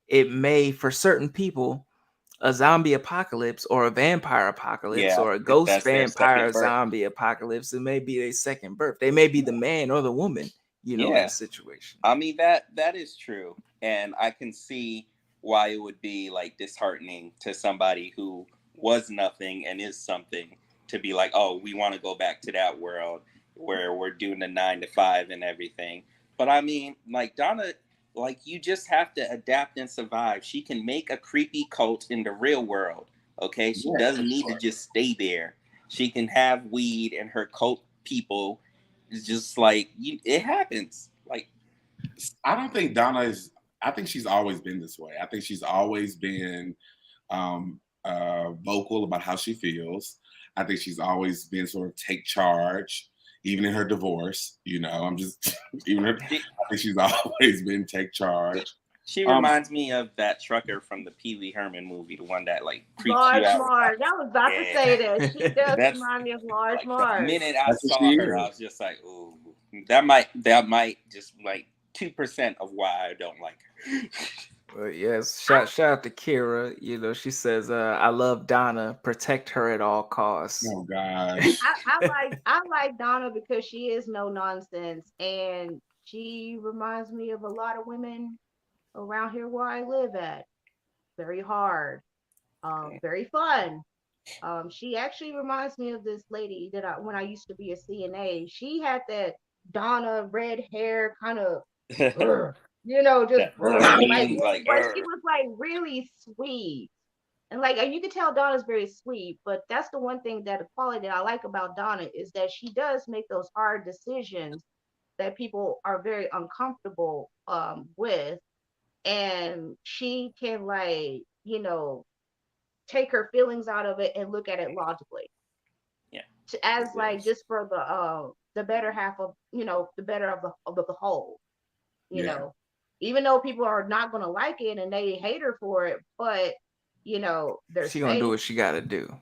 it may, for certain people, a zombie apocalypse or a vampire apocalypse Yeah, or a ghost that's their vampire second birth. zombie apocalypse, it may be their second birth. They may be the man or the woman, you know, in Yeah. the situation. I mean, that is true, and I can see why it would be like disheartening to somebody who was nothing and is something to be like, oh, we want to go back to that world where we're doing the 9 to 5 and everything. But I mean, like Donna, like you just have to adapt and survive. She can make a creepy cult in the real world. Okay, she Yeah, doesn't for need sure. to just stay there. She can have weed and her cult people. It's just like it happens. Like, I don't think Donna is. I think she's always been this way. I think she's always been vocal about how she feels. I think she's always been sort of take charge, even in her divorce. You know, I'm just even. I think she's always been take charge. she reminds me of that trucker from the Pee Wee Herman movie, the one that like creeps Large you out. Marge. I was about to Yeah. say that. She does That's remind me of Large Like the Marge. minute I That's what saw she her, is. I was just like, ooh, that might just like 2% of why I don't like her. But yes, shout out to Kira. You know, she says, I love Donna, protect her at all costs. Oh gosh. I like Donna because she is no nonsense, and she reminds me of a lot of women around here where I live at. Very hard, very fun. She actually reminds me of this lady that when I used to be a CNA. She had that Donna red hair, kind of, you know, just mean, like, but she was like really sweet. And like you can tell Donna's very sweet, but that's the one thing, that the quality that I like about Donna is that she does make those hard decisions that people are very uncomfortable with, and she can, like, you know, take her feelings out of it and look at it logically. Yeah. As like just for the better half of, you know, the better of the whole, you Yeah. know, even though people are not gonna like it and they hate her for it, but you know, they're She gonna do safe. what she gotta do.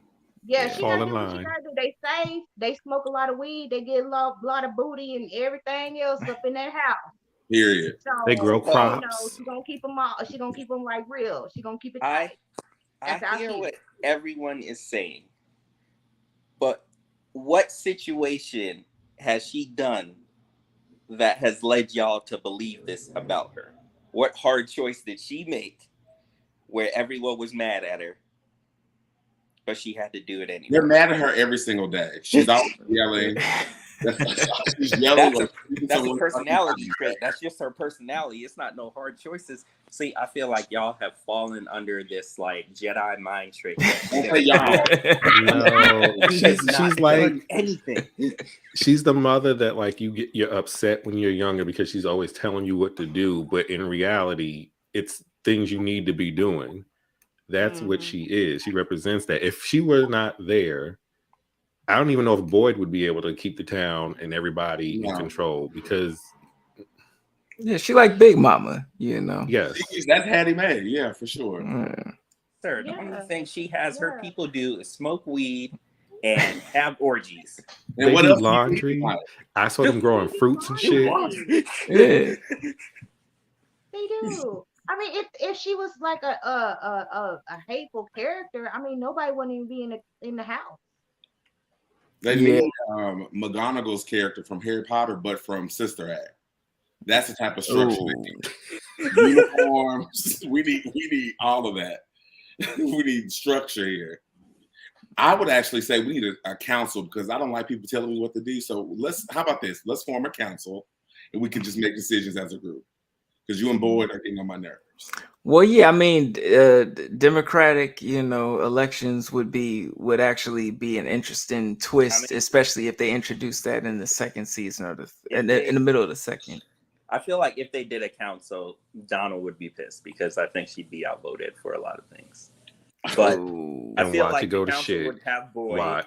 Yeah, Yeah. she Fall gotta in do what she line. gotta do. They safe. They smoke a lot of weed. They get a lot of booty and everything else up in that house. Period. So They grow you know, crops. she gonna keep them all. She gonna keep them like real. She gonna keep it I tight. That's how hear she what is. everyone is saying, but what situation has she done that has led y'all to believe this about her? What hard choice did she make where everyone was mad at her, but she had to do it anyway? They're mad at her every single day. She's always yelling. She's yelling. That's a personality trait. That's just her personality. It's not no hard choices. See, I feel like y'all have fallen under this like Jedi mind trick. Don't say y'all. No, she's like anything. She's the mother that like you're upset when you're younger because she's always telling you what to do, but in reality, it's things you need to be doing. That's what she is. She represents that. If she were not there, I don't even know if Boyd would be able to keep the town and everybody in control, because yeah, she like Big Mama, you know. Yes, that's Hattie Mae. Yeah, for sure. Sir, the only thing she has her people do is smoke weed and have orgies. And they what do else laundry. I saw them growing fruits and shit. Yeah. They do. I mean, if she was like a hateful character, I mean, nobody wouldn't even be in the house. They Yeah. need McGonagall's character from Harry Potter, but from Sister Act. That's the type of structure they need. Uniforms. We need all of that. We need structure here. I would actually say we need a council because I don't like people telling me what to do. So how about this? Let's form a council and we can just make decisions as a group. Because you and Boyd are getting on my nerves. Well, yeah, I mean, Democratic, elections would actually be an interesting twist, especially if they introduce that in the second season or in the middle of the second. I feel like if they did a council, Donna would be pissed because I think she'd be outvoted for a lot of things. But I feel like the council would have Boyd,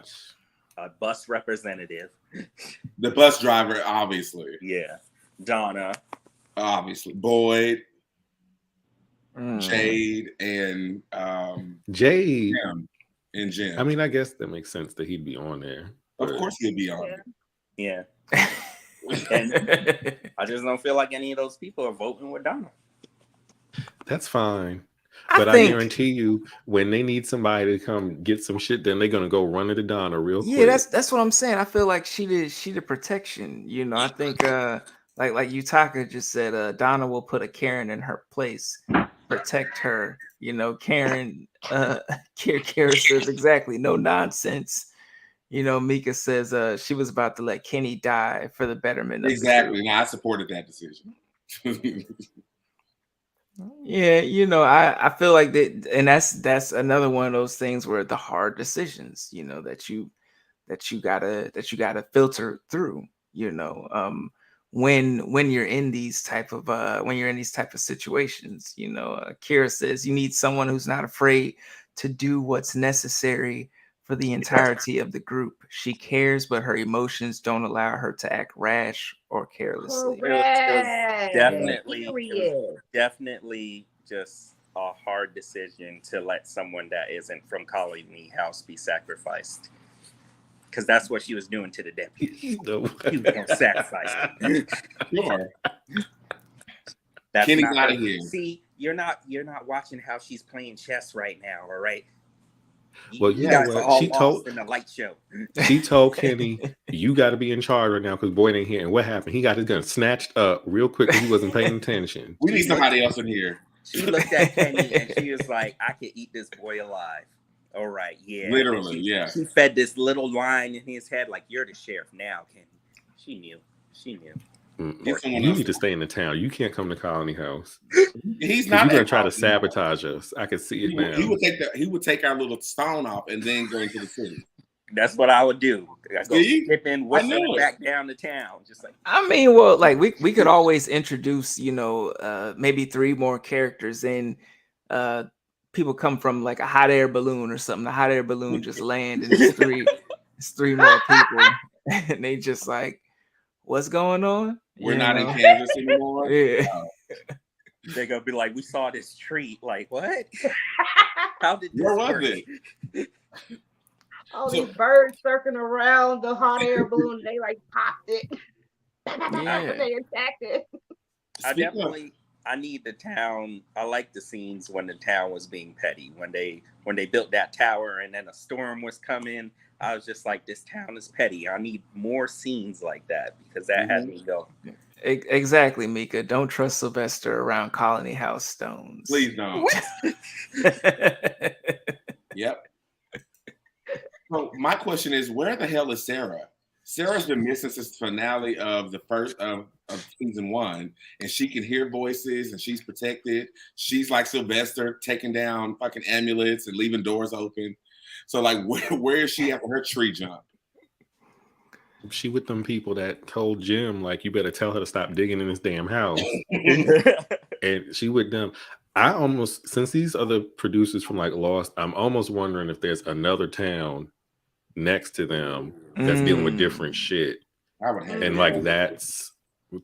a bus representative, the bus driver, obviously. Yeah, Donna, obviously, Boyd. Jade and Jim. And Jim. I mean, I guess that makes sense that he'd be on there. Of course he'd be on there. Yeah. And I just don't feel like any of those people are voting with Donna. That's fine. But I guarantee you, when they need somebody to come get some shit, then they're gonna go run into Donna real quick. Yeah, that's what I'm saying. I feel like she the protection. I think like Utaka just said, Donna will put a Karen in her place. Protect her, Karen. Kara says exactly, no nonsense. Mika says she was about to let Kenny die for the betterment of exactly. Now I supported that decision. Yeah, I feel like that, and that's another one of those things where the hard decisions, that you gotta filter through, when you're in these type of situations. Kira says you need someone who's not afraid to do what's necessary for the entirety of the group. She cares, but her emotions don't allow her to act rash or carelessly. It was definitely just a hard decision to let someone that isn't from Colony House be sacrificed. Because that's what she was doing to the deputy. She was going to sacrifice him. Sure. Kenny's out of here. See, you're not watching how she's playing chess right now, all right? Well, you know what? She told in the light show. She told Kenny, "You got to be in charge right now because Boyd ain't here." And what happened? He got his gun snatched up real quick because he wasn't paying attention. We need somebody else in here. She looked at Kenny and she was like, "I could eat this boy alive." All right, yeah. Literally, She fed this little line in his head like, "You're the sheriff now, Kenny." She knew. You need to stay in the town. You can't come to Colony House. He's not. You're gonna try to sabotage us. I can see it now. He would take our little stone off and then go into the city. That's what I would do. I go skip in, whistle back down to town. Just like I mean, well, like we could always introduce, maybe 3 more characters and people come from like a hot air balloon or something. The hot air balloon just land and it's 3 more people and they just like, what's going on? We're not in Kansas anymore. Yeah. They're gonna be like, we saw this treat. Like, what? How did this Where work? was it? All these birds circling around the hot air balloon. They like popped it. They attacked it. I need the town. I like the scenes when the town was being petty. When they built that tower and then a storm was coming. I was just like, this town is petty. I need more scenes like that because that had me go. Exactly, Mika. Don't trust Sylvester around Colony House stones. Please don't. Yep. So my question is, where the hell is Sarah? Sarah's been missing since the finale of the first of season 1, and she can hear voices and she's protected. She's like Sylvester, taking down fucking amulets and leaving doors open. So like, where is she after her tree jump? She with them people that told Jim, like, you better tell her to stop digging in this damn house. And she with them. I almost, since these other producers from like Lost, I'm almost wondering if there's another town next to them that's dealing with different shit. And like that's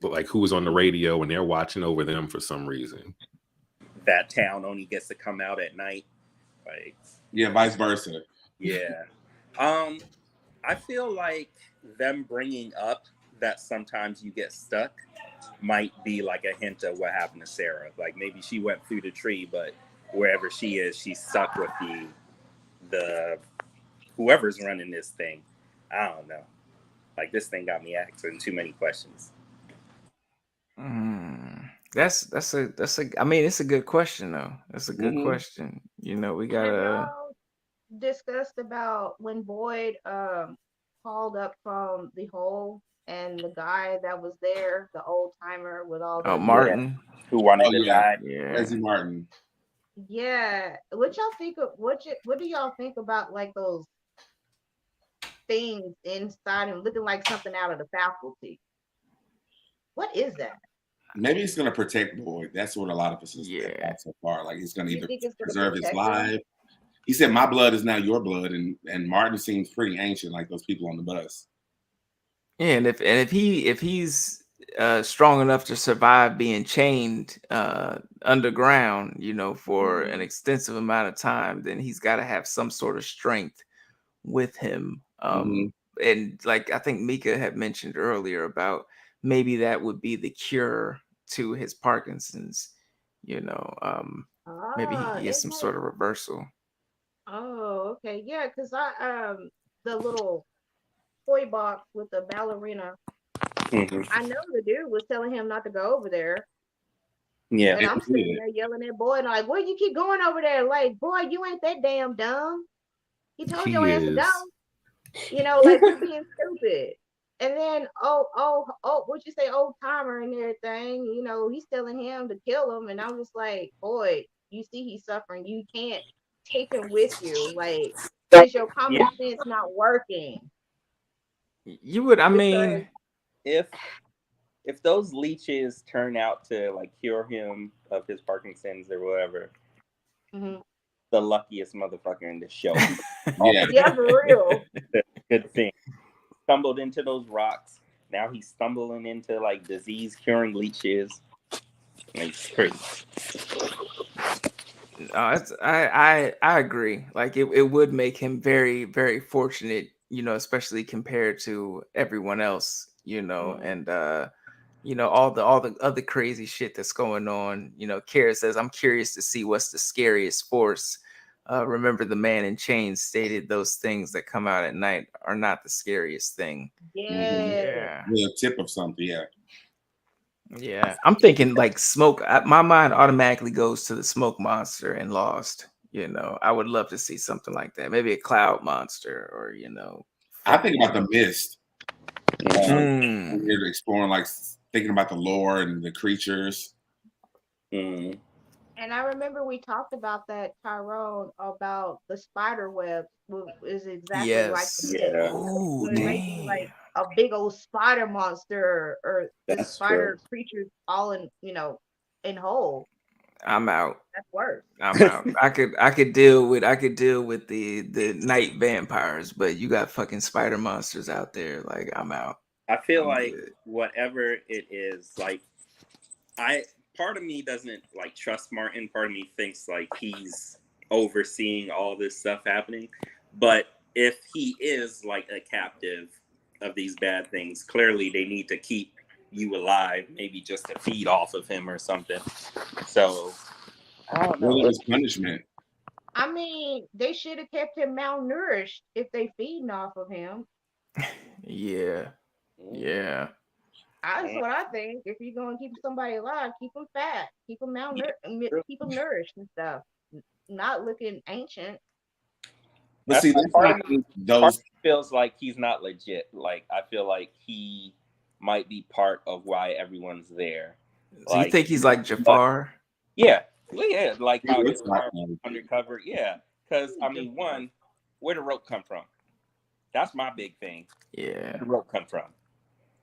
like who was on the radio and they're watching over them for some reason. That town only gets to come out at night. Like, yeah, vice versa. Yeah. I feel like them bringing up that sometimes you get stuck might be like a hint of what happened to Sarah. Like maybe she went through the tree, but wherever she is, she's stuck with the whoever's running this thing. I don't know. Like this thing got me asking too many questions. That's a. I mean, it's a good question though. That's a good question. You know, we Have gotta. y'all discussed about when Boyd called up from the hole and the guy that was there, the old timer with all Oh, the Martin. Who wanted Oh to yeah, die? Yeah. Leslie Martin. Yeah, what y'all think of what do y'all think about like those things inside him looking like something out of the faculty? What is that? Maybe he's gonna protect Boyd. That's what a lot of us have Yeah. thought so far. Like he's gonna You either think it's gonna preserve his protect him? life. He said, "My blood is now your blood," and Martin seems pretty ancient, like those people on the bus. Yeah, and if he's strong enough to survive being chained underground, you know, for an extensive amount of time, then he's got to have some sort of strength with him. And like I think Mika had mentioned earlier about maybe that would be the cure to his Parkinson's. You know, maybe he gets It some might. sort of reversal. Oh, okay, yeah, because the little toy box with the ballerina. I know the dude was telling him not to go over there. Yeah. And I'm sitting there yelling at Boyd, like, "Why you keep going over there? Like, boy, you ain't that damn dumb. He told your He ass to go. is. You know, like you being stupid." And then, what'd you say, old timer and everything? You know, he's telling him to kill him, and I'm just like, Boyd, you see he's suffering. You can't take him with you. Like, is your common sense not working? You would, I Because mean, if those leeches turn out to like cure him of his Parkinson's or whatever, the luckiest motherfucker in the show. yeah, for real. Good thing. Stumbled into those rocks. Now he's stumbling into like disease curing leeches. It's crazy. I agree. Like it would make him very, very fortunate, you know, especially compared to everyone else, you know, and you know, all the other crazy shit that's going on. You know, Kara says, I'm curious to see what's the scariest force. Remember the man in chains stated those things that come out at night are not the scariest thing. Yeah. The tip of something, Yeah, I'm thinking like smoke. My mind automatically goes to the smoke monster and Lost. You know, I would love to see something like that. Maybe a cloud monster, or you know. I think about the mist. Mm. We're exploring, like thinking about the lore and the creatures. And I remember we talked about that, Tyrone, about the spider web is exactly like the mist. Oh, So it may be like a big old spider monster or the spider creatures all in, you know, in whole. I'm out. That's worse. I'm out. I could deal with the night vampires, but you got fucking spider monsters out there. Like I'm out. I feel like whatever it is, like part of me doesn't like trust Martin. Part of me thinks like he's overseeing all this stuff happening. But if he is like a captive of these bad things, clearly they need to keep you alive, maybe just to feed off of him or something. So I don't know. What was his punishment? I mean, they should have kept him malnourished if they feeding off of him. Yeah. That's what I think. If you're gonna keep somebody alive, keep them fat, keep them keep them nourished and stuff, not looking ancient. But see, those feels like he's not legit. Like I feel like he might be part of why everyone's there. So you think he's like Jafar? Yeah, like how Jafar undercover. Yeah, because I mean, one, where the rope come from? That's my big thing. Yeah, where the rope come from?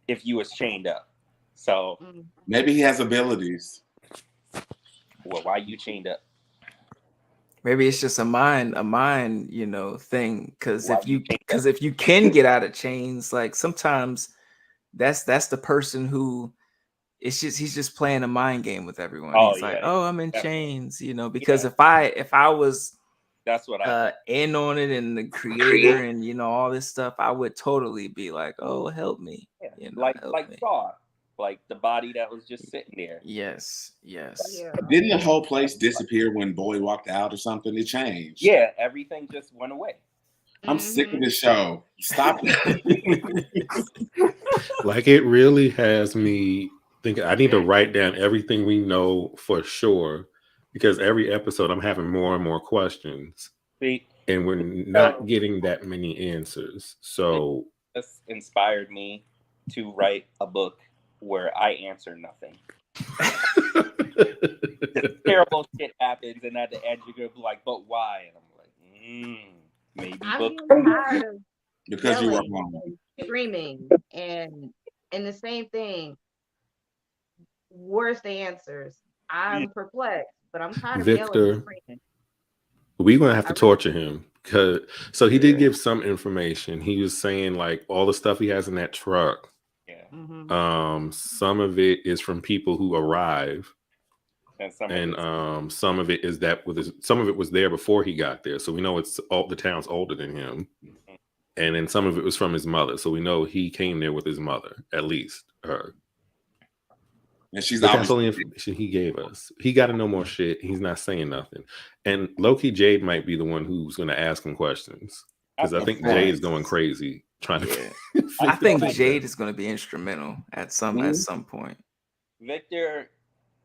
If you was chained up, so maybe he has abilities. Well, why you chained up? Maybe it's just a mind, you know, thing. Because if you can get out of chains, like sometimes that's the person who he's just playing a mind game with everyone. He's like, oh, I'm in chains, you know. Because if I was That's what I in on it and the creator and all this stuff, I would totally be like, oh, help me. like Help me. Saw, like the body that was just sitting there. Yes. Yeah. Didn't the whole place disappear when Boyd walked out or something? It changed. Yeah, everything just went away. I'm sick of this show. Stop it. Like, it really has me thinking I need to write down everything we know for sure, because every episode I'm having more and more questions. See, and we're not getting that many answers. So this inspired me to write a book where I answer nothing. Terrible shit happens, and at the end you're gonna be like, "But why?" And I'm like, maybe I'm book. getting tired of because you were yelling wrong. and screaming and the same thing. Where's the answers? I'm perplexed, but I'm tired of yelling and screaming. We're gonna have to torture him, because so he did give some information. He was saying like all the stuff he has in that truck. Yeah. Some of it is from people who arrive, and some of it is that some of it was there before he got there, so we know it's the town's older than him. And then some of it was from his mother, so we know he came there with his mother, at least her. And she's that's all the information he gave us. He got to know more shit. He's not saying nothing. And low-key Jade might be the one who's going to ask him questions, because I think Jade is going crazy trying to. I think Jade is going to be instrumental at some point. Victor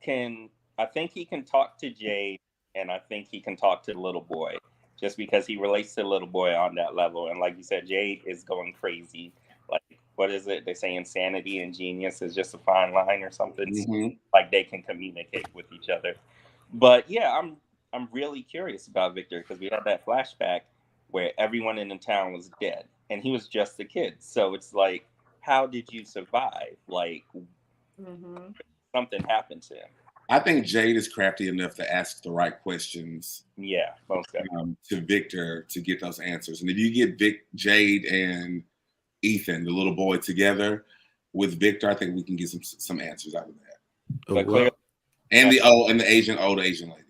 I think he can talk to Jade, and I think he can talk to the little boy, just because he relates to the little boy on that level. And like you said, Jade is going crazy. Like, what is it? They say insanity and genius is just a fine line or something. Like, they can communicate with each other. But yeah, I'm really curious about Victor, because we had that flashback where everyone in the town was dead and he was just a kid. So it's like, how did you survive? Like, something happened to him. I think Jade is crafty enough to ask the right questions. Yeah, most definitely. To Victor to get those answers. And if you get Jade and Ethan, the little boy, together with Victor, I think we can get some answers out of that. And the old Asian lady.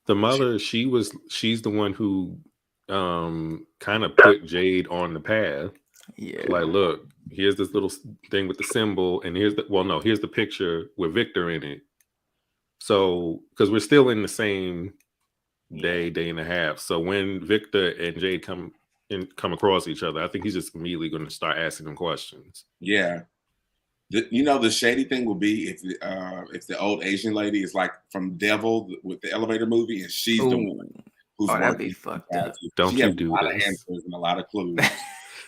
The mother, she's the one who kind of put Jade on the path. Yeah. Like, look, here's this little thing with the symbol, and here's the picture with Victor in it. So, because we're still in the same day and a half. So when Victor and Jade come across each other, I think he's just immediately going to start asking them questions. Yeah. The shady thing will be if the old Asian lady is like from Devil with the elevator movie, and she's the one who's that'd be fucked up. Don't you do a lot this? of answers and a lot of clues.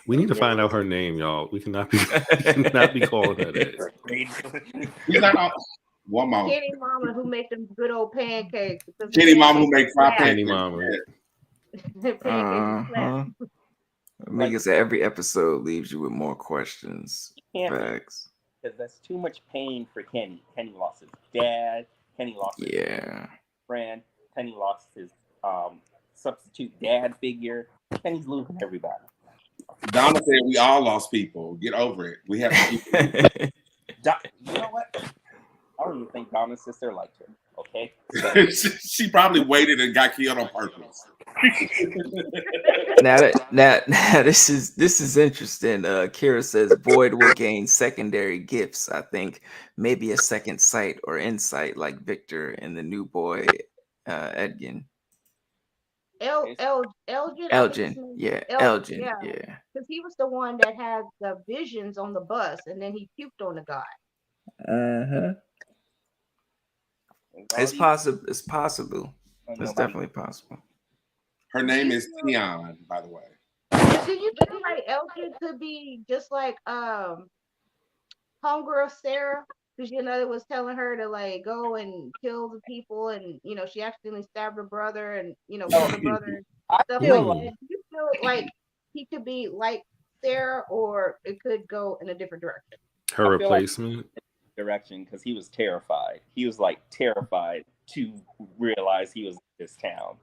We need to find out her name, y'all. We cannot be calling her that. One mama. Kenny Mama who make them good old pancakes. Kenny Mama who make fried pancakes. Kenny Mama. Like I said, every episode leaves you with more questions. Facts. Because that's too much pain for Kenny. Kenny lost his dad. Kenny lost his friend. Kenny lost his substitute dad figure. Kenny's losing everybody. Donna said we all lost people. Get over it. We have people. You know what? I don't even think Donna's sister liked her. Okay, she probably waited and got killed on purpose. Now this is interesting. Kira says Boyd will gain secondary gifts. I think maybe a second sight or insight, like Victor and the new boy, Edgin. Elgin. Yeah, Elgin. Yeah. Because he was the one that had the visions on the bus, and then he puked on the guy. It's possible. It's possible. It's definitely possible. Her name is Tion, by the way. Do you feel like Elgin could be just like homegirl Sarah? Because it was telling her to like go and kill the people, and she accidentally stabbed her brother, and killed her brother and stuff like that. Do you feel like he could be like Sarah, or it could go in a different direction? Her replacement? Direction, because he was terrified. He was like terrified to realize he was in this town.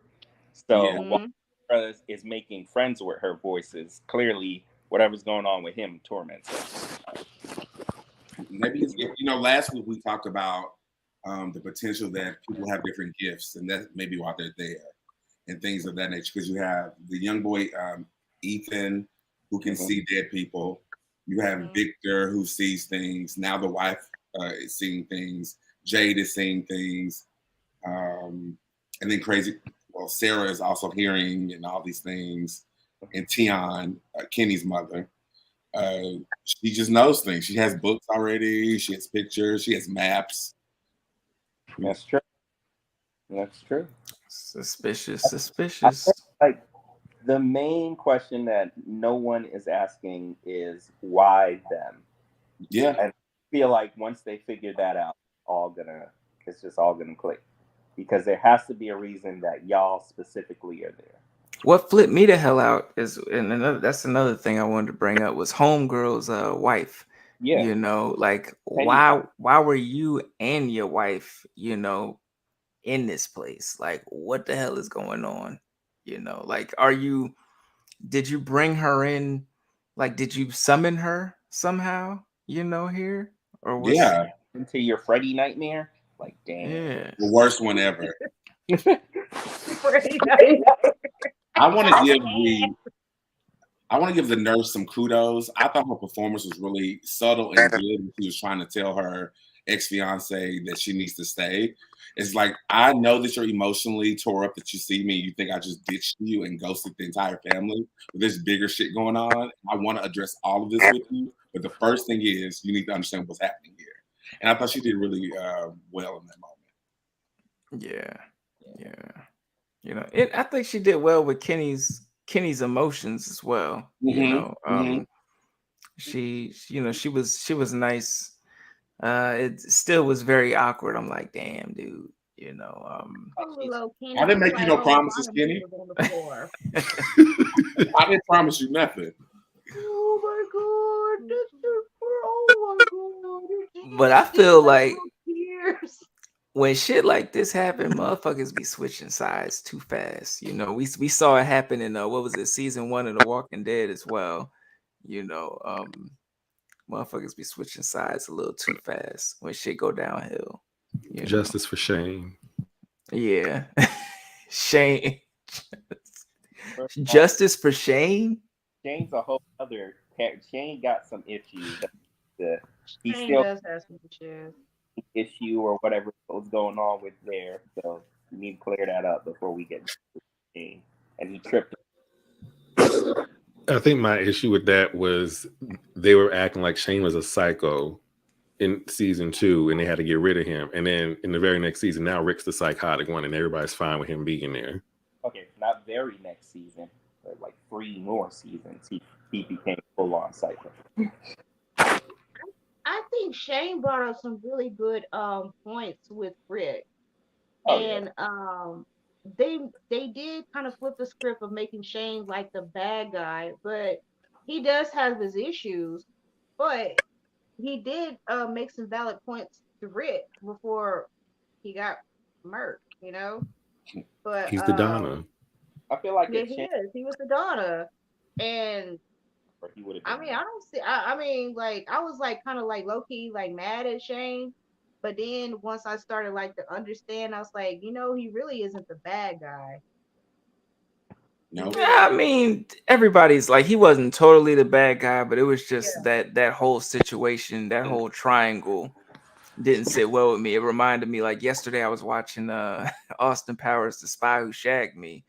So while Torrez is making friends with her voices, clearly whatever's going on with him torments her. Maybe it's, last week we talked about the potential that people have different gifts, and that maybe why they're there. and things of that nature. Because you have the young boy Ethan, who can see dead people. You have Victor, who sees things. Now the wife is seeing things. Jade is seeing things. And then Sarah is also hearing and all these things. And Tion, Kenny's mother, she just knows things. She has books already. She has pictures. She has maps. That's true. That's true. Suspicious. Like the main question that no one is asking is why them? Yeah. And I feel like once they figure that out, it's just all gonna click. Because there has to be a reason that y'all specifically are there. What flipped me the hell out is, and that's another thing I wanted to bring up, was Homegirl's wife. Yeah. You know, like why were you and your wife, you know, in this place? Like, what the hell is going on? You know, like, did you bring her in? Like, did you summon her somehow, you know, here? Or was into your Freddy nightmare? Like, damn. Yeah. The worst one ever. Freddy nightmare. I want to give the nurse some kudos. I thought her performance was really subtle and good. She was trying to tell her ex-fiance that she needs to stay. It's like, I know that you're emotionally tore up that you see me. You think I just ditched you and ghosted the entire family. But there's bigger shit going on. I want to address all of this with you. But the first thing is, you need to understand what's happening here. And I thought she did really well in that moment. Yeah. You know, I think she did well with Kenny's emotions as well. You know, she was nice. It still was very awkward. I'm like, damn, dude. You know, I didn't make you no promises, Kenny. I didn't promise you nothing. Oh my god! Oh my god! But I feel like when shit like this happen, motherfuckers be switching sides too fast. You know, we saw it happen in what was it, season 1 of The Walking Dead as well. You know, motherfuckers be switching sides a little too fast when shit go downhill. Justice for Shane. Yeah. Shane. Justice for Shane? Shane's a whole other character. Shane got some issues. He Shane still does have some issues. Issue or whatever was going on with there. So we need to clear that up before we get to Shane. And he tripped. I think my issue with that was they were acting like Shane was a psycho in season 2 and they had to get rid of him. And then in the very next season, now Rick's the psychotic one and everybody's fine with him being there. Okay, not very next season, but like 3 more seasons, he became full-on psycho. I think Shane brought up some really good points with Rick. They did kind of flip the script of making Shane like the bad guy, but he does have his issues. But he did make some valid points to Rick before he got murked, you know. But he's the Donna. I feel like he is. He was the Donna, and I mean, I don't see. I mean, like, I was like kind of like low key like mad at Shane, but then once I started like to understand, I was like, you know, he really isn't the bad guy. No. Yeah, I mean, everybody's like, he wasn't totally the bad guy, but it was just that whole situation, that whole triangle didn't sit well with me. It reminded me, like, yesterday I was watching Austin Powers, The Spy Who Shagged Me,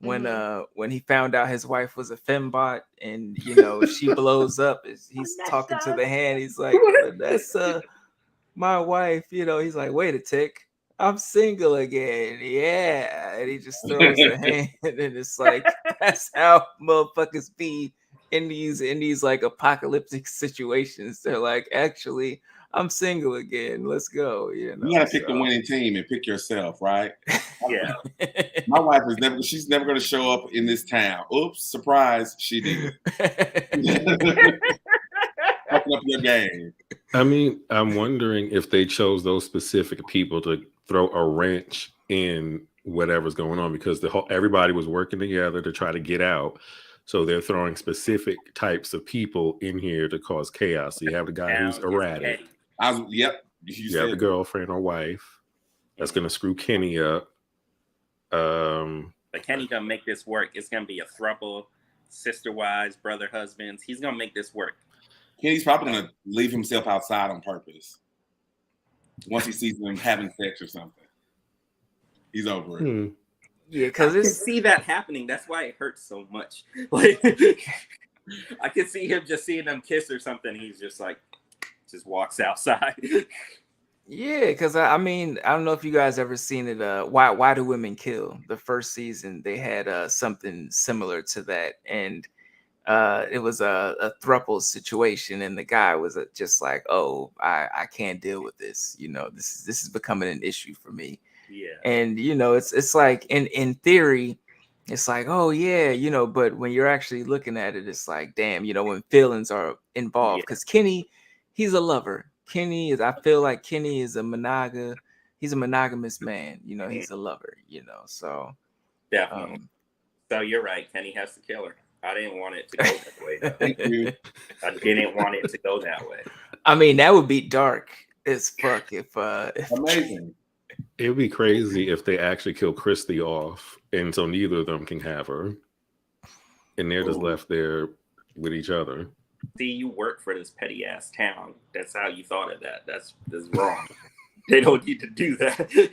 when he found out his wife was a fembot and, you know, she blows up. He's talking to the hand. He's like, that's my wife. You know, he's like, wait a tick. I'm single again. Yeah. And he just throws the hand and it's like, that's how motherfuckers be in these like apocalyptic situations. They're like, actually, I'm single again. Let's go. You know, you gotta pick the winning team and pick yourself, right? Yeah. My wife she's never gonna show up in this town. Oops, surprise, she did. Fucking up your game. I mean, I'm wondering if they chose those specific people to throw a wrench in whatever's going on because everybody was working together to try to get out. So they're throwing specific types of people in here to cause chaos. So you have the guy who's erratic. You have the girlfriend or wife that's going to screw Kenny up. But Kenny gonna make this work. It's gonna be a throuple, sister wives, brother husbands. He's gonna make this work. Kenny's probably gonna leave himself outside on purpose. Once he sees them having sex or something, he's over it. Yeah, because I can see that happening. That's why it hurts so much. Like, I can see him just seeing them kiss or something. He's just like, just walks outside. Yeah, because I mean, I don't know if you guys ever seen it. Why do women kill? The first season they had something similar to that, and it was a throuple situation, and the guy was just like, "Oh, I can't deal with this. You know, this is becoming an issue for me." Yeah. And you know, it's like in theory, it's like, oh yeah, you know, but when you're actually looking at it, it's like, damn, you know, when feelings are involved, because Kenny, he's a lover. I feel like Kenny is he's a monogamous man, you know, he's a lover, you know, so definitely. So you're right, Kenny has to kill her. I didn't want it to go that way, though. Thank you. I didn't want it to go that way. I mean, that would be dark as fuck if Amazing. It would be crazy if they actually kill Christy off, and so neither of them can have her, and they're just left there with each other. See, you work for this petty ass town. That's how you thought of that. That's wrong. They don't need to do that.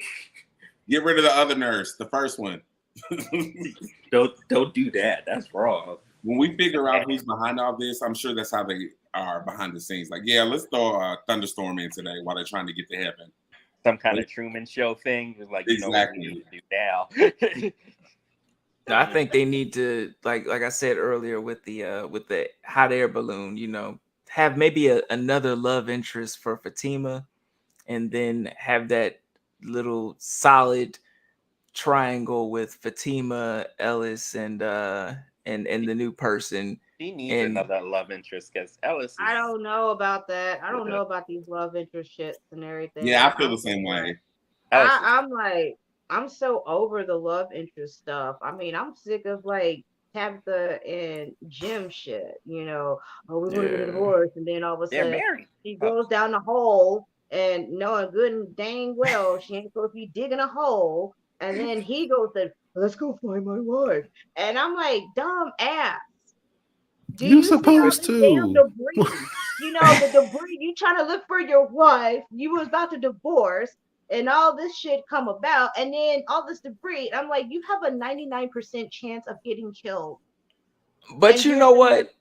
Get rid of the other nurse, the first one. Don't do that. That's wrong. When we figure out who's behind all this, I'm sure that's how they are behind the scenes. Like, yeah, let's throw a thunderstorm in today while they're trying to get to heaven. Some kind of Truman Show thing. Like, you know what we need to do now. I think they need to, like I said earlier, with the hot air balloon, you know, have maybe another love interest for Fatima, and then have that little solid triangle with Fatima, Ellis, and the new person. She needs another love interest because Ellis. I don't know about that. I don't know about these love interest shits and everything. Yeah, I feel the same way. I'm like, I'm so over the love interest stuff. I mean, I'm sick of like Tabitha and Jim shit. You know, oh, we want to get a divorce, and then all of a sudden he goes down the hole, and knowing good and dang well she ain't supposed to be digging a hole, and then he goes and let's go find my wife, and I'm like, dumb ass. You supposed to. Debris? You know, the debris. You trying to look for your wife. You was about to divorce, and all this shit come about, and then all this debris. I'm like, you have a 99% chance of getting killed. But and you know what?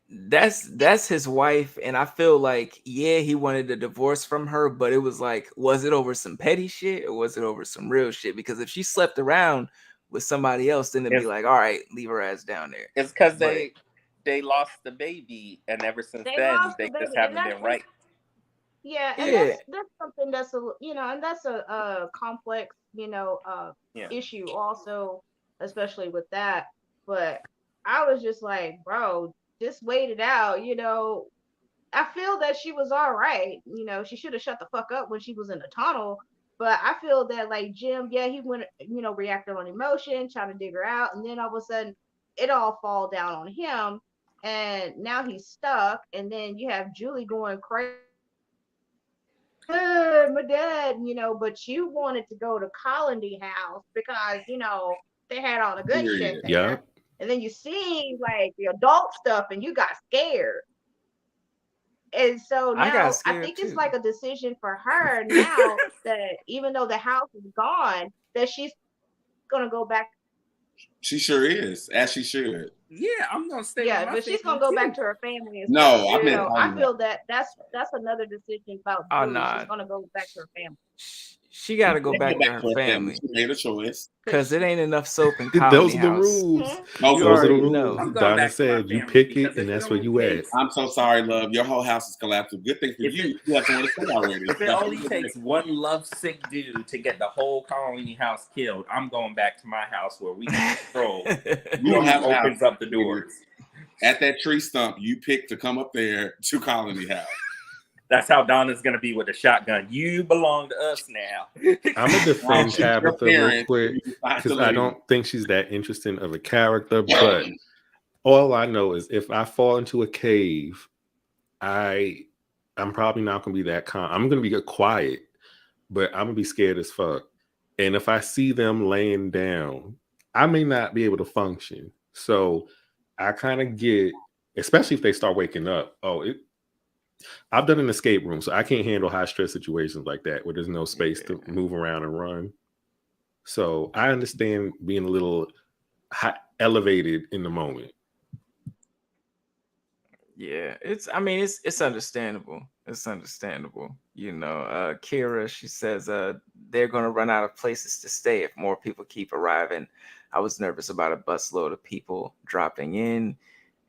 That's his wife, and I feel like, yeah, he wanted a divorce from her, but it was like, was it over some petty shit or was it over some real shit? Because if she slept around with somebody else, then it'd be like, all right, leave her ass down there. It's because they lost the baby, and ever since then they just haven't been right. Yeah, and that's something that's and that's a complex, issue also, especially with that. But I was just like, bro, just wait it out. I feel that she was all right. She should have shut the fuck up when she was in the tunnel. But I feel that like Jim, he went, reacted on emotion, trying to dig her out, and then all of a sudden it all fall down on him. And now he's stuck, and then you have Julie going crazy. My dad, but you wanted to go to Colony House because, they had all the good shit there. Yeah. And then you see like the adult stuff and you got scared. And so now I think it's like a decision for her now that even though the house is gone, that she's going to go back. She sure is, as she should. Yeah, I'm gonna stay. Yeah, but she's gonna go back to her family. No, I feel that that's another decision about Julie. She's gonna go back to her family. She got to go back to her family. She made a choice because it ain't enough soap in Colony Those are the rules. Those are the rules. Donna said you pick it, and that's where you at. I'm so sorry, love. Your whole house is collapsing. Good thing for you. You have to stay already. If it only takes one lovesick dude to get the whole Colony House killed, I'm going back to my house where we control. You don't have opens up the doors. At that tree stump, you pick to come up there to Colony House. That's how Donna's going to be with a shotgun. You belong to us now. I'm going to defend Tabitha real quick because I don't think she's that interesting of a character. But all I know is if I fall into a cave, I'm probably not going to be that calm. I'm going to be quiet, but I'm going to be scared as fuck. And if I see them laying down I may not be able to function. So I kind of get, especially if they start waking up. I've done an escape room, so I can't handle high stress situations like that where there's no space to move around and run. So I understand being a little elevated in the moment. Yeah, it's understandable. It's understandable. Kira, she says they're gonna run out of places to stay if more people keep arriving. I was nervous about a busload of people dropping in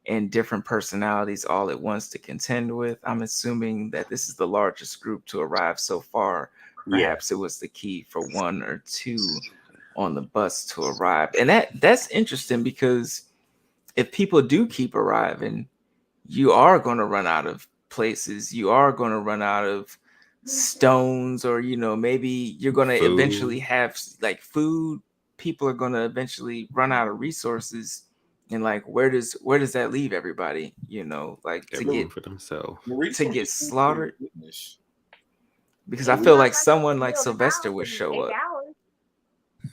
and different personalities all at once to contend with. I'm assuming that this is the largest group to arrive so far. Perhaps it was the key for one or two on the bus to arrive. And that's interesting because if people do keep arriving, you are going to run out of places. You are going to run out of stones, or maybe you're going to eventually have like food. People are going to eventually run out of resources, and like where does that leave everybody? Like Everyone for themselves to get slaughtered. Because It's I feel not like they someone can like build a Sylvester house would in show 8 up. hours.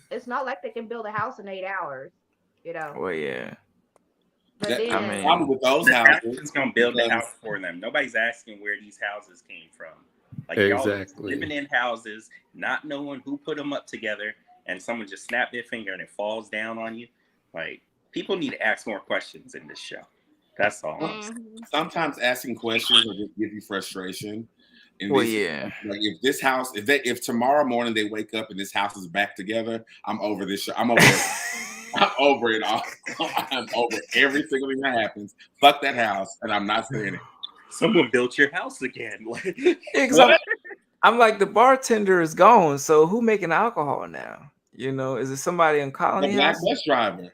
It's not like they can build a house in 8 hours, Well, yeah. But then, I mean, probably with those The houses, is gonna build the house for them. Nobody's asking where these houses came from. Like y'all living in houses, not knowing who put them up together, and someone just snapped their finger and it falls down on you. Like, people need to ask more questions in this show. That's all. Sometimes asking questions will just give you frustration. Well, yeah. Like if this house, if tomorrow morning they wake up and this house is back together, I'm over this show. I'm over it. I'm over it all. I'm over every single thing that happens. Fuck that house, and I'm not saying it. Someone built your house again. I'm like, the bartender is gone, so who making alcohol now? Is it somebody in Colony The black House? bus driver.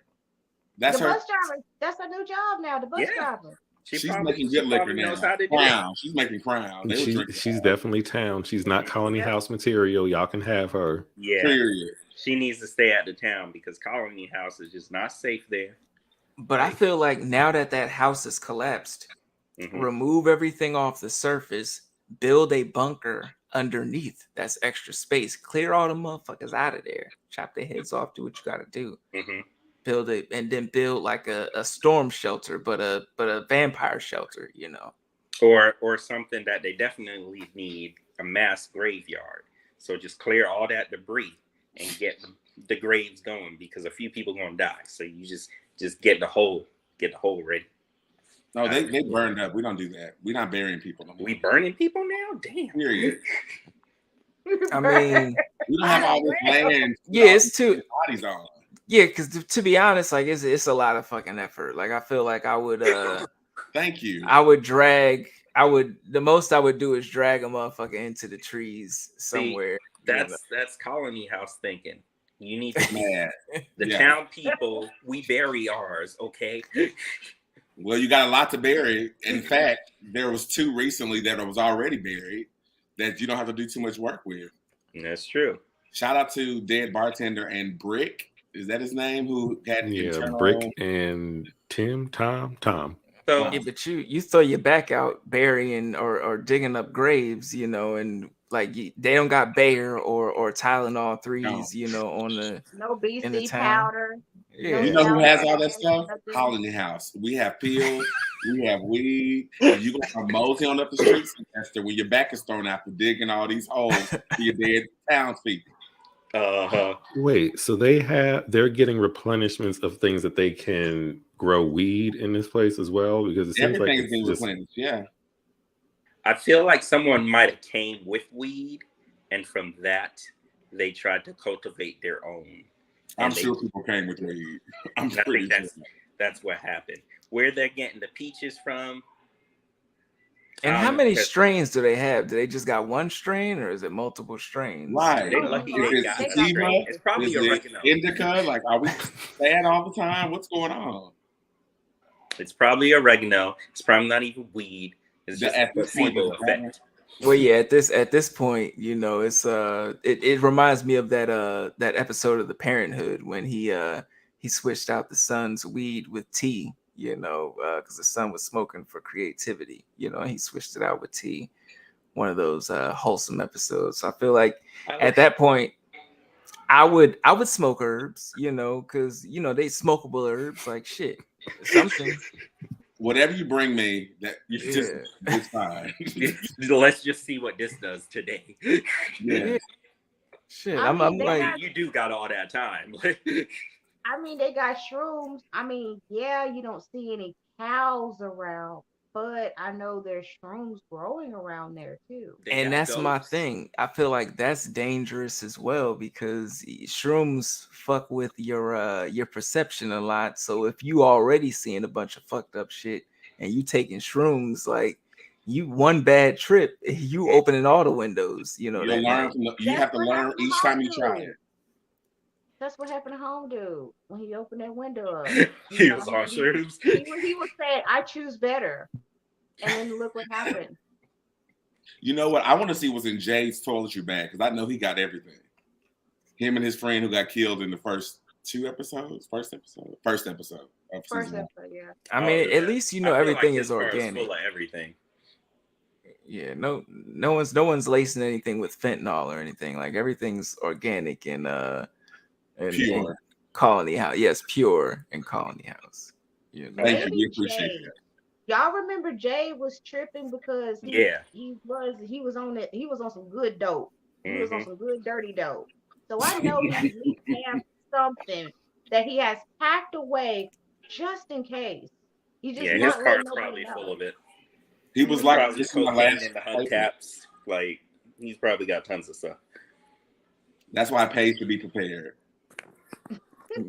That's the her. bus driver. That's a new job now. The bus driver. She's making good liquor now. Crown. She's making Crown. She's definitely town. She's not Colony House material. Y'all can have her. Yeah. Period. She needs to stay at the town because Colony House is just not safe there. But I feel like now that house is collapsed, remove everything off the surface, build a bunker underneath that's extra space, clear all the motherfuckers out of there, chop their heads off, do what you got to do. Build it, and then build like a storm shelter, but a vampire shelter, or something that they definitely need, a mass graveyard. So just clear all that debris and get the graves going, because a few people gonna die. So you just get the hole ready. No, they burned up. We don't do that. We're not burying people no more. We burning people now? Damn. Period. I mean, we don't have all this land. Yeah, it's too. Bodies on. Yeah, because to be honest, like it's a lot of fucking effort. Like I feel like I would. Thank you. The most I would do is drag a motherfucker into the trees somewhere. See, that's Colony House thinking. You need to the town people. We bury ours, okay? Well, you got a lot to bury. In fact, there was 2 recently that was already buried that you don't have to do too much work with. That's true. Shout out to Dead Bartender and Brick. Is that his name? Who had Brick and Tom. So, yeah, but you throw your back out burying or digging up graves, and like they don't got Bayer or Tylenol 3s, on the no BC in the powder. Yeah. You know who has all that stuff? Colony House. We have pills, we have weed, and you gonna come mosey on up the streets, Sylvester, when your back is thrown out for digging all these holes for your dead townspeople. Wait, so they're getting replenishments of things that they can grow weed in this place as well, because it seems like everything's being replenished. Yeah, I feel like someone might have came with weed, and from that they tried to cultivate their own. I'm sure people came with weed. I think that's what happened. Where they're getting the peaches from. And how many strains do they have? Do they just got one strain, or is it multiple strains? Right. It's probably oregano. Indica? Like, are we sad all the time? What's going on? It's probably oregano. It's probably not even weed. It's just a placebo effect. Well, yeah. At this point, it's it reminds me of that episode of The Parenthood when he switched out the son's weed with tea. Because the son was smoking for creativity, he switched it out with tea. One of those wholesome episodes. So I feel like at that point, I would smoke herbs, you know, because you know they smokable herbs like shit. Something. Whatever you bring me, that just Yeah. it's fine. Let's just see what this does today. Yeah. Yeah. Shit. I I'm mean, they like, got. You do got all that time. I mean, they got shrooms. I mean, yeah, you don't see any cows around, but I know there's shrooms growing around there too. They and got that's my ghosts. thing. I feel like that's dangerous as well because shrooms fuck with your perception a lot. So if you already seeing a bunch of fucked up shit and you taking shrooms, like you one bad trip, you opening all the windows, you know, You'll that learn night. from you That's have to what learn happened to each Home time you try Dude. it. That's what happened to Home Dude when he opened that window up. He He thought was on shrooms. he was saying, "I choose better," and then look what happened. You know what? I want to see what's in Jay's toiletry bag because I know he got everything. Him and his friend who got killed in the first episodes of First season 1. episode, yeah. I mean, at least you know I feel like everything his is car is organic. full of everything. Yeah, no one's lacing anything with fentanyl or anything. Like everything's organic and Pure. Colony House. Yes, pure in Colony House. You know. Thank you. We Maybe appreciate Jay. that. Y'all remember Jay was tripping because Yeah. he was on it. He was on some good dope. He was on Mhm. some good dirty dope. So I know he at least has something that he has packed away just in case. He's just Yeah, his not letting car's nobody probably full know. of it. He was Mhm. like, Probably this is my cocaine last in the payment. hubcaps. Like he's probably got tons of stuff. That's why I paid to be prepared.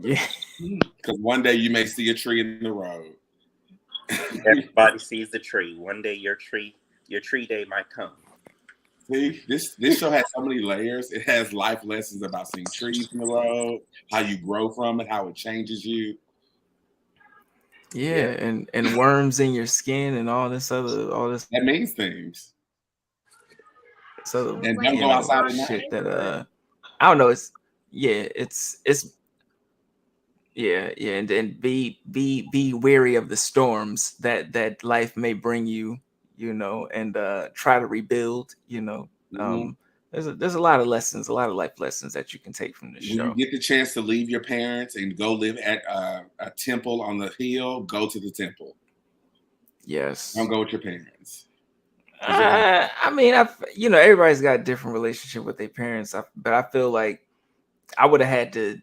Yeah. Because one day you may see a tree in the road. Everybody sees the tree. One day your tree day might come. See, this show has so many layers. It has life lessons about seeing trees in the road, how you grow from it, how it changes you. Yeah, and worms in your skin and all this That means things. so And Like don't you go know outside at night. shit that I don't know. It's yeah, and then be wary of the storms that life may bring you, you know, and try to rebuild, you know. Mhm. There's a lot of lessons, a lot of life lessons that you can take from this When you show. get the chance to leave your parents and go live at a temple on the hill, go to the temple. Yes. Don't go with your parents. I mean, you know, everybody's got a different relationship with their parents, but I feel like I would have had to,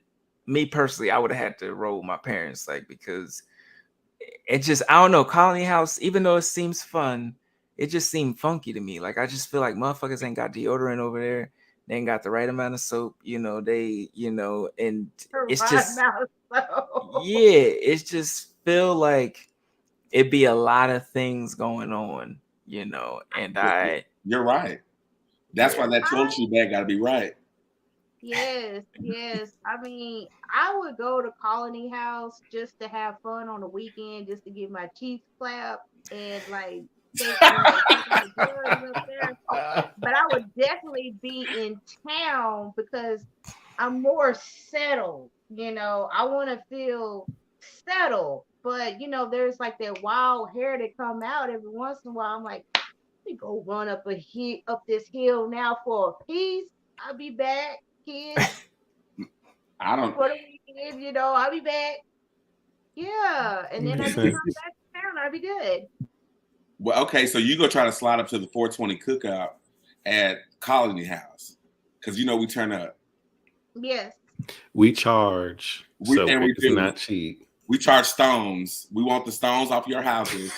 me personally, I would have had to roll with my parents, like, because it just, I don't know, Colony House, even though it seems fun, it just seemed funky to me. Like, I just feel like motherfuckers ain't got deodorant over there. They ain't got the right amount of soap, you know, and it's provide just, mouth flow. yeah, it's just feel like it'd be a lot of things going on, you know, and You're right. That's why yeah. that toiletry bag got to be right. Yes, yes. I mean, I would go to Colony House just to have fun on the weekend, just to get my cheeks clapped and like take all the drugs up there. But I would definitely be in town because I'm more settled. I want to feel settled. But there's like that wild hair that come out every once in a while. I'm like, let me go run up this hill now for a piece. I'll be back, kids. I don't. For the weekend, I'll be back. Yeah, and then I just come back to town. I'll be good. Well, okay, so you go try to slide up to the 420 cookout at Colony House because we turn up. Yes. We charge, so and we it's do. not cheap. We charge stones. We want the stones off your houses.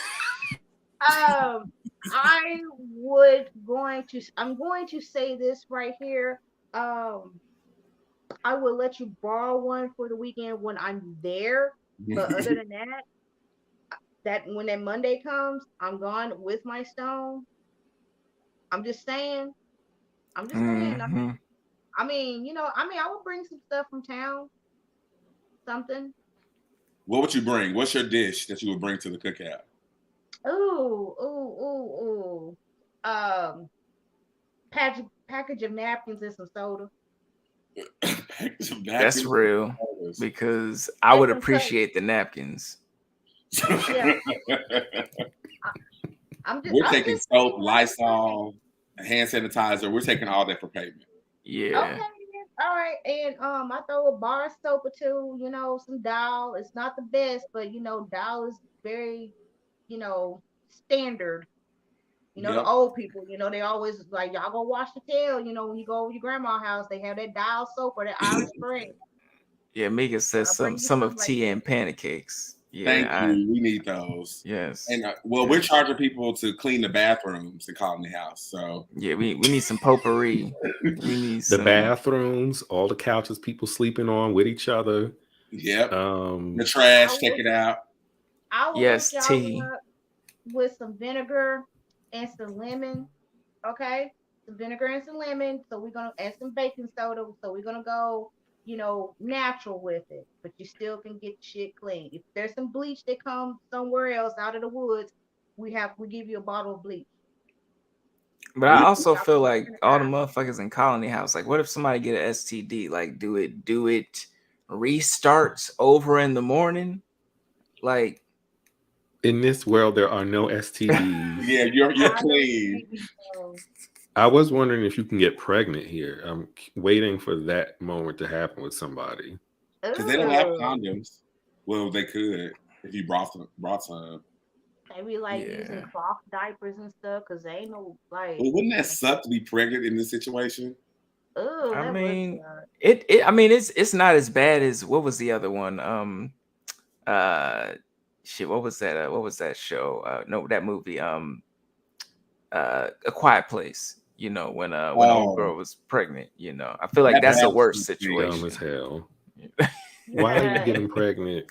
I'm going to say this right here. I will let you borrow one for the weekend when I'm there. But other than that when that Monday comes, I'm gone with my stone. I'm just saying. Mm-hmm. I mean, I would bring some stuff from town. Something. What would you bring? What's your dish that you would bring to the cookout? Ooh. Package of napkins and some soda. Package of napkins. That's real because I would appreciate the napkins. Yeah. We're taking soap, Lysol, hand sanitizer. We're taking all that for payment. Yeah. Okay. All right, and I throw a bar of soap or two, some Dial. It's not the best, but Dial is very, you know, standard. The Yep. old people, they always like y'all go wash the tail. When you go over your grandma's house, they have that Dial soap or that Irish Spring. Yeah, Mika So says I bring you some of something like tea that. and pancakes. Thank Yeah, you. We need those. yes. And well, we're charging people to clean the bathrooms in Colony House. So Yeah, we need some potpourri. We need The some. bathrooms, all the couches people sleeping on with each other. yep. The Um, I trash, take will, it out. I will hook Yes, y'all tea. up with some vinegar and some lemon. Okay, some vinegar and some lemon. So we're gonna add some baking soda. So we're gonna go, natural with it, but you still can get shit clean. If there's some bleach that comes somewhere else out of the woods, we give you a bottle of bleach. But I We also Y'all feel can use like in the all the car. motherfuckers in Colony House, like, what if somebody get an STD? Like, do it restarts over in the morning? Like, in this world, there are no STDs. yeah, you're I don't clean. think so. I was wondering if you can get pregnant here. I'm waiting for that moment to happen with somebody. Because they don't have Ugh. condoms. Well, they could if you brought some. They be like using yeah. cloth diapers and stuff because they ain't no like. Well, wouldn't that suck to be pregnant in this situation? Oh, I that would mean, suck. I mean, it's not as bad as what was the other one? Uh, shit. What was that? What was that show? No, that movie. A Quiet Place. When old Oh, girl was pregnant. I feel like that that's a battle worse scene. Dumb as situation. hell. Why are you Yeah, getting pregnant?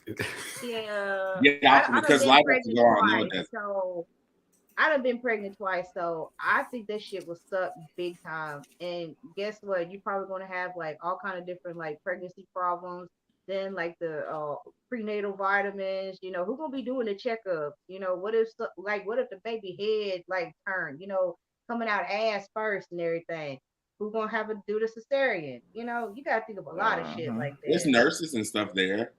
yeah. Yeah, I done because been life has to pregnant go on. No, it twice, doesn't. so I done been pregnant twice, so I think that shit will suck big time. And guess what? You're probably gonna have like all kind of different like pregnancy problems. Then like the prenatal vitamins. Who gonna be doing the checkups? What if the baby head like turn? Coming out ass first and everything. Who gonna have to do the cesarean? You gotta think of a lot of shit Uh-huh. like There's that. nurses and stuff there,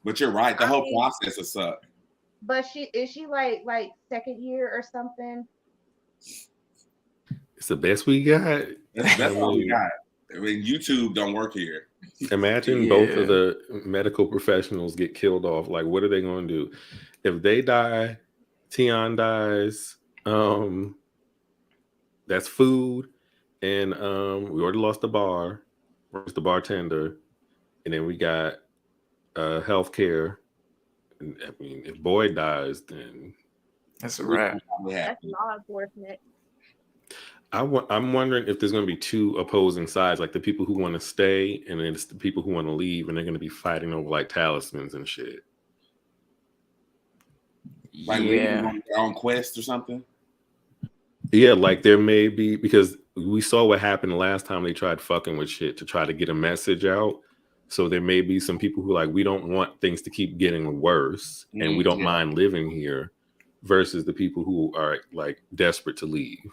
but you're right. The I whole mean, process will suck. but she like second year or something? It's the best we got. I That's all we mean, got. I mean, YouTube don't work here. imagine both of Yeah. the medical professionals get killed off. Like, what are they going to do? If they die, Tion dies. That's food, and we already lost the bar, the bartender, and then we got healthcare. And, I mean, if Boyd dies, then That's a We wrap. probably have That's law enforcement. I'm wondering if there's going to be two opposing sides, like the people who want to stay, and then it's the people who want to leave, and they're going to be fighting over like talismans and shit. like leaving Yeah. on their own quest or something. Yeah, like there may be, because we saw what happened last time they tried fucking with shit to try to get a message out. So there may be some people who like, we don't want things to keep getting worse, and we don't Yeah. mind living here, versus the people who are like desperate to leave.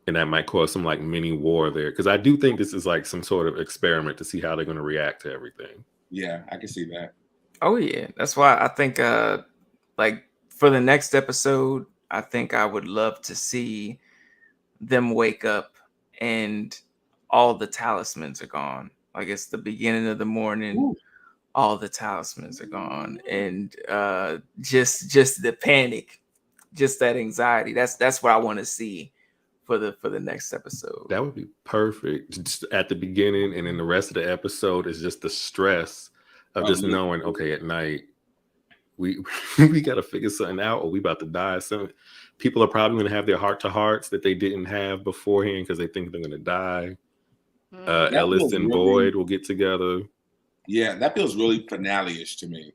And that might cause some like mini war there, because I do think this is like some sort of experiment to see how they're going to react to everything. Yeah, I can see that. Oh yeah. That's why I think like for the next episode, I think I would love to see them wake up and all the talismans are gone. Like it's the beginning of the morning, Ooh. all the talismans are gone, and just the panic, just that anxiety. That's what I want to see for the next episode. That would be perfect. Just at the beginning, and then the rest of the episode is just the stress of just knowing, okay, at night we we got to figure something out, or we about to die. Some people are probably going to have their heart to hearts that they didn't have beforehand because they think they're going to die. Mhm. That Ellis feels and really, Boyd will get together. yeah, that feels really finale-ish to me.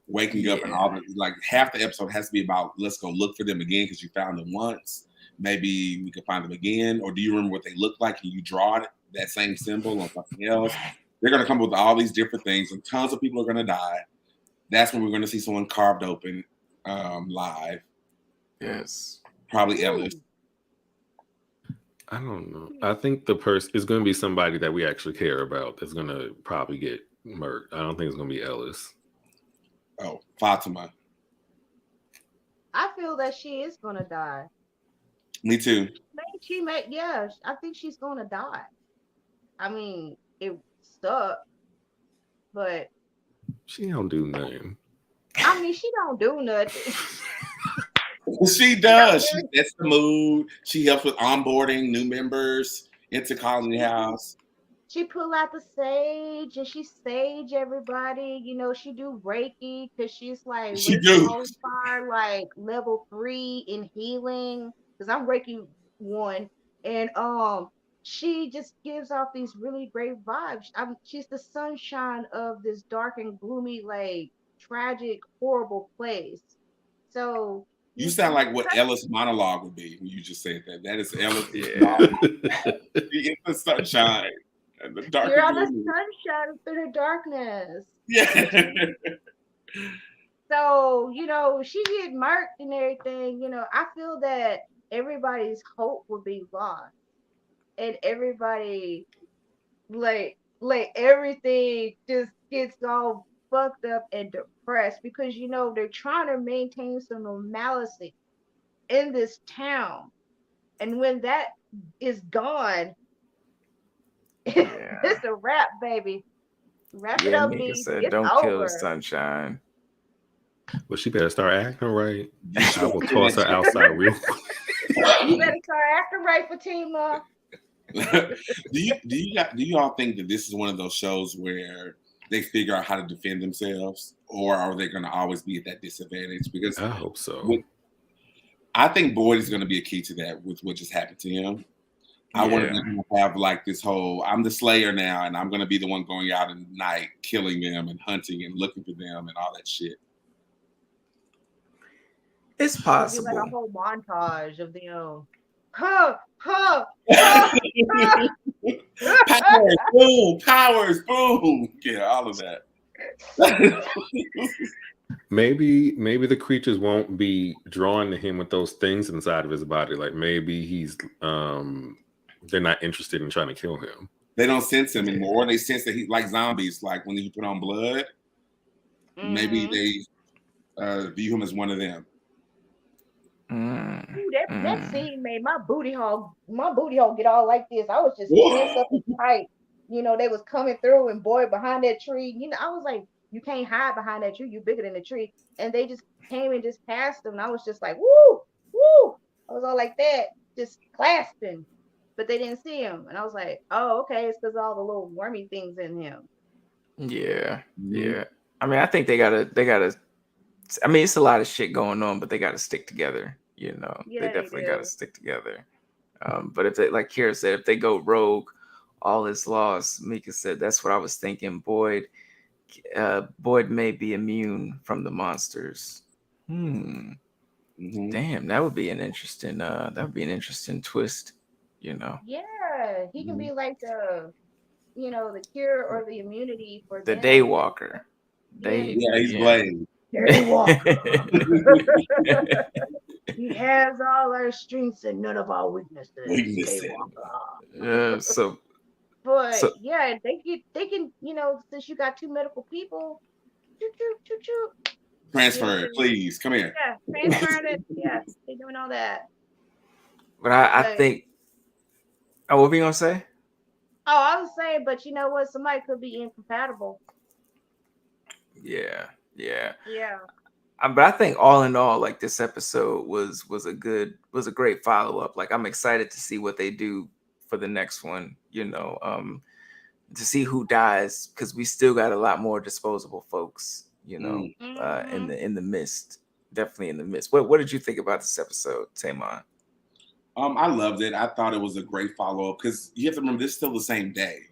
Waking up and Yeah. all the like half the episode has to be about let's go look for them again because you found them once. Maybe we could find them again, or do you remember what they look like? Can you draw that same symbol on something else? They're going to come up with all these different things, and tons of people are going to die. That's when we're going to see someone carved open live. Yes. Probably Ellis. I don't know. I think the person is going to be somebody that we actually care about that's going to probably get murked. I don't think it's going to be Ellis. Oh, Fatima. I feel that she is gonna die. Me too. Yeah, I think she's gonna die. I mean, it sucked, but She don't do nothing. I mean, she don't do nothing. She does. She sets the mood. She helps with onboarding new members into Colony House. She pull out the sage and she sage everybody. You know, she do Reiki because she's like She Reiki do. Holy Fire, like level 3 in healing. Because I'm Reiki 1, and she just gives off these really great vibes. She's the sunshine of this dark and gloomy, like tragic, horrible place. So You you sound you like what Ella's monologue would be when you just said that. That is Ella's Yeah. She is the sunshine and the dark you're and on the gloomy. sunshine through the darkness. Yeah. So, you know, she get marked and everything, you know, I feel that everybody's hope would be lost. And everybody like everything just gets all fucked up and depressed because you know they're trying to maintain some normalcy in this town. And when that is gone, Yeah. it's a wrap, baby. Wrap it Yeah, up, Mika B. said, It's don't kill the over. sunshine. Well, she better start acting right. You should I will toss her outside real quick. You better start acting right, Fatima. do you all think that this is one of those shows where they figure out how to defend themselves, or are they going to always be at that disadvantage? Because I hope so. I think Boyd is going to be a key to that with what just happened to him. I want to have like this whole, I'm the slayer now, and I'm going to be the one going out at night, killing them and hunting and looking for them and all that shit. It's It'll be possible. like a whole montage of them. Huh, huh, huh, huh. Powers, boom, powers, boom. Yeah, all of that. Maybe the creatures won't be drawn to him with those things inside of his body. Like maybe he's they're not interested in trying to kill him. They don't sense him anymore. Or they sense that he's like zombies. Like when you put on blood, maybe they view him as one of them. Ooh, that scene made my booty hole get all like this. I was just tense up and tight. You know, they was coming through and boy behind that tree. You know, I was like, you can't hide behind that tree. You bigger than the tree. And they just came and just passed them. And I was just like, woo, woo. I was all like that, just clasping. But they didn't see him. And I was like, oh, okay, it's because all the little wormy things in him. Yeah. Yeah. I mean, I think they gotta I mean, it's a lot of shit going on, but they gotta stick together, you know. Yeah, they they definitely do. gotta stick together. But if they, like Kira said, if they go rogue, all is lost. Mika said that's what I was thinking. Boyd may be immune from the monsters. Damn, that would be an interesting twist, you know. Yeah, he can be like the cure or the immunity for The them. Daywalker. He's Blade. Daywalker. He has all our strengths and none of our weaknesses. Daywalker. Yeah, they can, since you got two medical people, transfer it, please. Come here. Yeah, transfer it. Yeah, they're doing all that. But I think. Oh, what were you gonna say? Oh, I was saying, but you know what? Somebody could be incompatible. Yeah. Yeah. But I think all in all, like this episode was a great follow up. Like I'm excited to see what they do for the next one. You know, to see who dies because we still got a lot more disposable folks. You know, in the mist, definitely in the mist. What did you think about this episode, Tamon? I loved it. I thought it was a great follow up because you have to remember this is still the same day,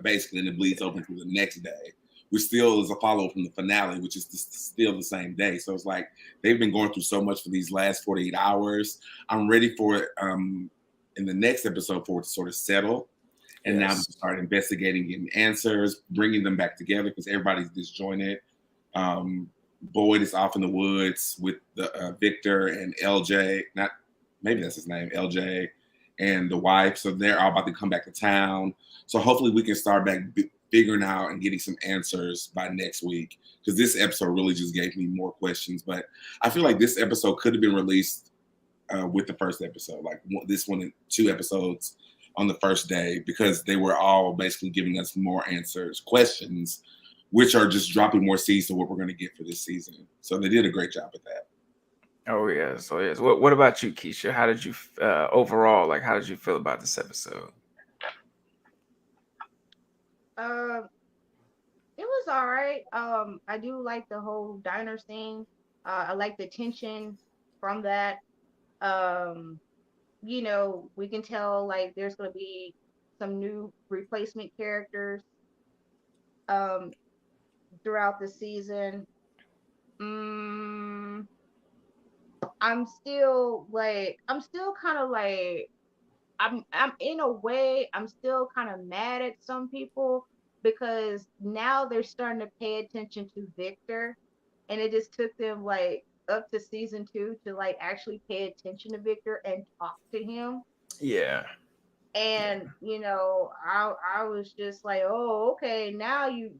basically, and it bleeds over to the next day, which still is a follow up from the finale, which is still the same day. So it's like they've been going through so much for these last 48 hours. I'm ready for it in the next episode for it to sort of settle, and now to start investigating, getting answers, bringing them back together because everybody's disjointed. Boyd is off in the woods with the Victor and LJ. Maybe that's his name, LJ, and the wife. So they're all about to come back to town. So hopefully we can start back figuring out and getting some answers by next week. Because this episode really just gave me more questions. But I feel like this episode could have been released with the first episode, like this one and 2 episodes on the first day because they were all basically giving us more answers, questions, which are just dropping more seeds to what we're going to get for this season. So they did a great job with that. Oh yes, oh yes. What about you, Keisha? How did you overall, like, how did you feel about this episode? Um, it was all right. I do like the whole diner scene. I like the tension from that. Um, we can tell like there's gonna be some new replacement characters um throughout the season. Mm, I'm still kind of like I'm in a way I'm still kind of mad at some people because now they're starting to pay attention to Victor, and it just took them like up to season 2 to like actually pay attention to Victor and talk to him. Yeah. And I was just like, oh, okay, now you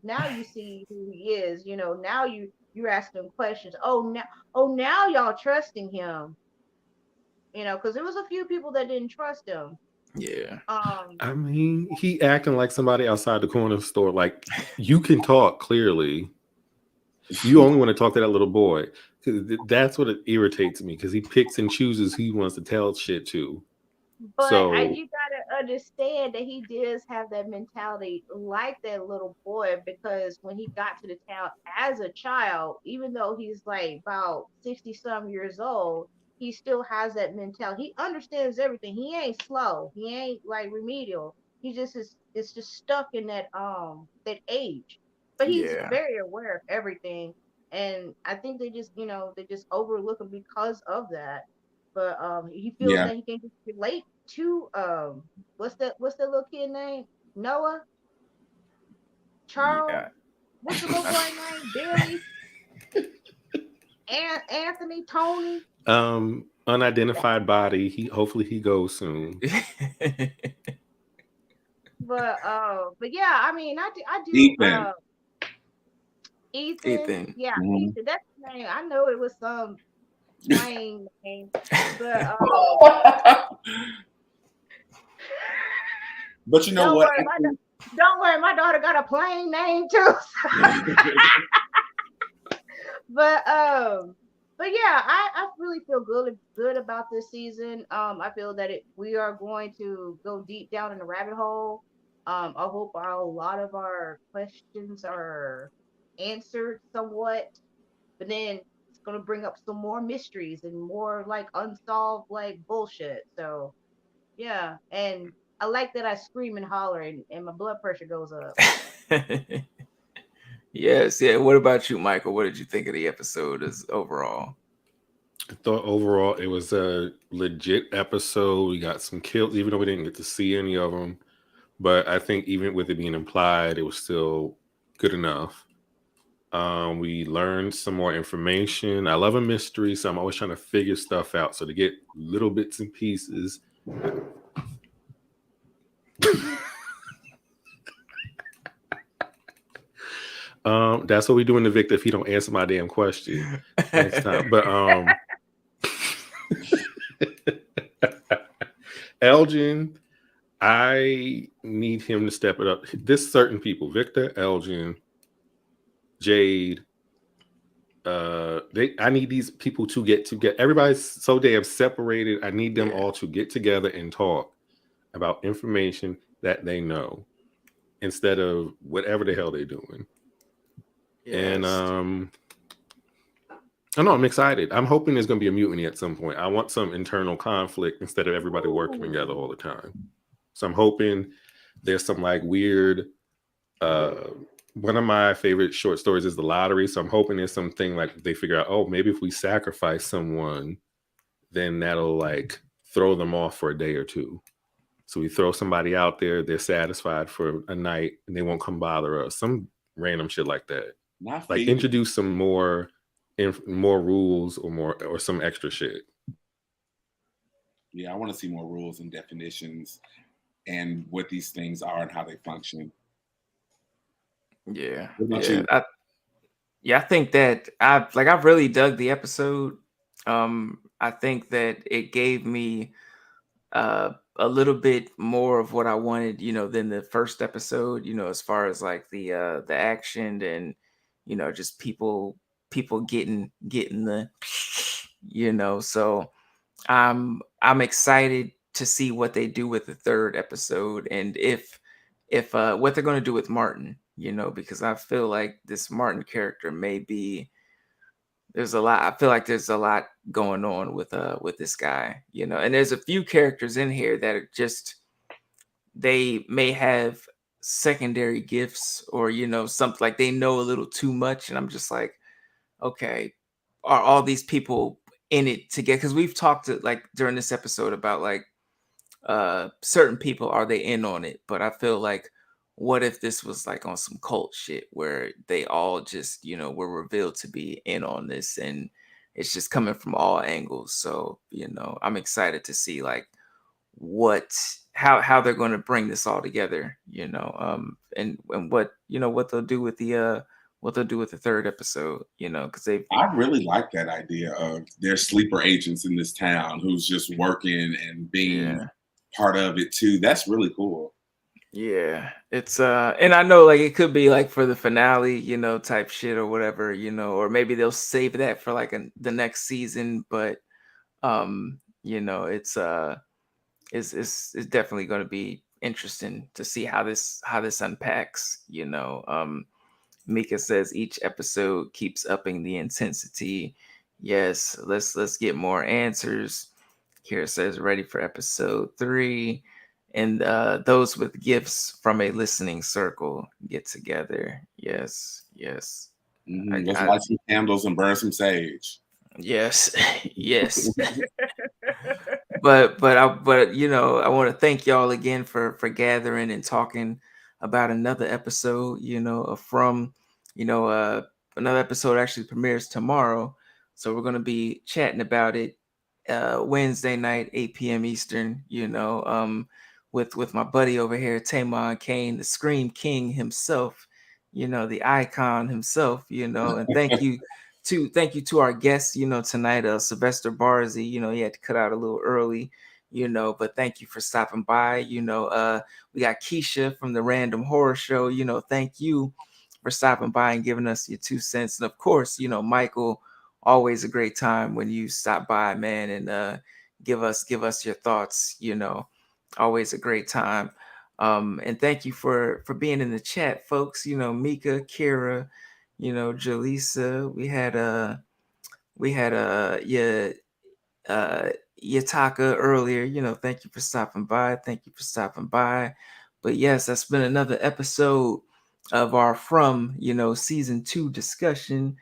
see who he is. Now you're asking questions. Oh now y'all trusting him. Because there was a few people that didn't trust him. Yeah. I mean, he acting like somebody outside the corner store. Like, you can talk clearly. You only want to talk to that little boy. That's what it irritates me, because he picks and chooses who he wants to tell shit to. But So you gotta understand that he does have that mentality like that little boy, because when he got to the town as a child, even though he's like about 60 some years old, he still has that mentality. He understands everything. He ain't slow. He ain't like remedial. He just is just stuck in that age. But he's Yeah. very aware of everything. And I think they just overlook him because of that. But he feels Yeah. that he can just relate to what's the little kid name? Noah? Charles? Yeah. What's the little boy name? Billy? And Anthony? Tony? unidentified body. Hopefully he goes soon. But yeah, I mean, I do Ethan. Ethan. Ethan. Yeah, Mhm. Ethan. That's his name. I know it was some plain name, but But you know don't what? worry, don't worry, my daughter got a plain name too. But yeah, I really feel good about this season. I feel that we are going to go deep down in the rabbit hole. I hope a lot of our questions are answered somewhat, but then it's gonna bring up some more mysteries and more like unsolved like bullshit. So yeah, and I like that I scream and holler and my blood pressure goes up. Yes, yeah. What about you, Michael? What did you think of the episode as overall? I thought overall it was a legit episode. We got some kills, even though we didn't get to see any of them. But I think even with it being implied, it was still good enough. We learned some more information. I love a mystery, so I'm always trying to figure stuff out. So to get little bits and pieces. That's what we do in the Victor if he don't answer my damn question next time. But Elgin, I need him to step it up. This certain people, Victor, Elgin, Jade, I need these people to get together. Everybody's so damn separated. I need them all to get together and talk about information that they know instead of whatever the hell they're doing. Yes. And I know, I'm excited. I'm hoping there's going to be a mutiny at some point. I want some internal conflict instead of everybody working together all the time. So I'm hoping there's some like weird. One of my favorite short stories is The Lottery. So I'm hoping there's something like they figure out, oh, maybe if we sacrifice someone, then that'll like throw them off for a day or two. So we throw somebody out there, they're satisfied for a night, and they won't come bother us. Some random shit like that. Like introduce some more rules or some extra shit. Yeah, I want to see more rules and definitions and what these things are and how they function. Yeah. What about you? I think that I've really dug the episode. I think that it gave me a little bit more of what I wanted, than the first episode, as far as like the action and just people getting the so I'm excited to see what they do with the third episode, and if what they're going to do with Martin, because I feel like this Martin character may be there's a lot. I feel like there's a lot going on with this guy, and there's a few characters in here that are just they may have secondary gifts, or something like they know a little too much, and I'm just like, okay, are all these people in it together? Because we've talked like during this episode about like certain people, are they in on it? But I feel like, what if this was like on some cult shit where they all just were revealed to be in on this, and it's just coming from all angles. So I'm excited to see like what how they're going to bring this all together, and what they'll do with the third episode, because they've I really like that idea of there's sleeper agents in this town who's just working and being yeah. part of it too. That's really cool. Yeah, it's and I know like it could be like for the finale, type shit or whatever, or maybe they'll save that for like the next season, but it's definitely going to be interesting to see how this unpacks, Mika says each episode keeps upping the intensity. Yes, let's get more answers. Kira says ready for episode 3. And those with gifts from a listening circle get together. Yes, yes. Let's light some candles and burn some sage. Yes, yes. But I want to thank y'all again for gathering and talking about another episode, from another episode actually premieres tomorrow. So we're going to be chatting about it Wednesday night, 8 p.m. Eastern, with my buddy over here, Tamon Kane, the Scream King himself, the icon himself, and thank you to our guests, tonight, Sylvester Barzay, he had to cut out a little early, but thank you for stopping by. We got Keeshia from the Random Horror Show, thank you for stopping by and giving us your 2 cents. And of course, Michael, always a great time when you stop by, man, and give us your thoughts, always a great time. And thank you for being in the chat, folks. Mika, Kira, Jaleesa. We had yeah, Yataka earlier. Thank you for stopping by. Thank you for stopping by. But yes, that's been another episode of our From season 2 discussion.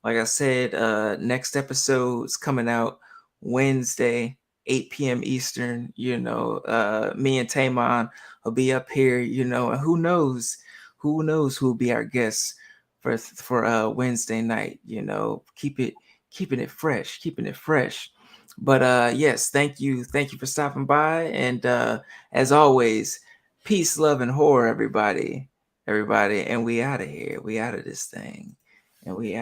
Like I said, next episode is coming out Wednesday, 8 p.m. Eastern. Me and Tamon will be up here, and who knows who will be our guests for Wednesday night. Keeping it fresh. But yes, thank you for stopping by, and as always, peace, love, and horror, everybody, and we out of here. We out of this thing, and we out.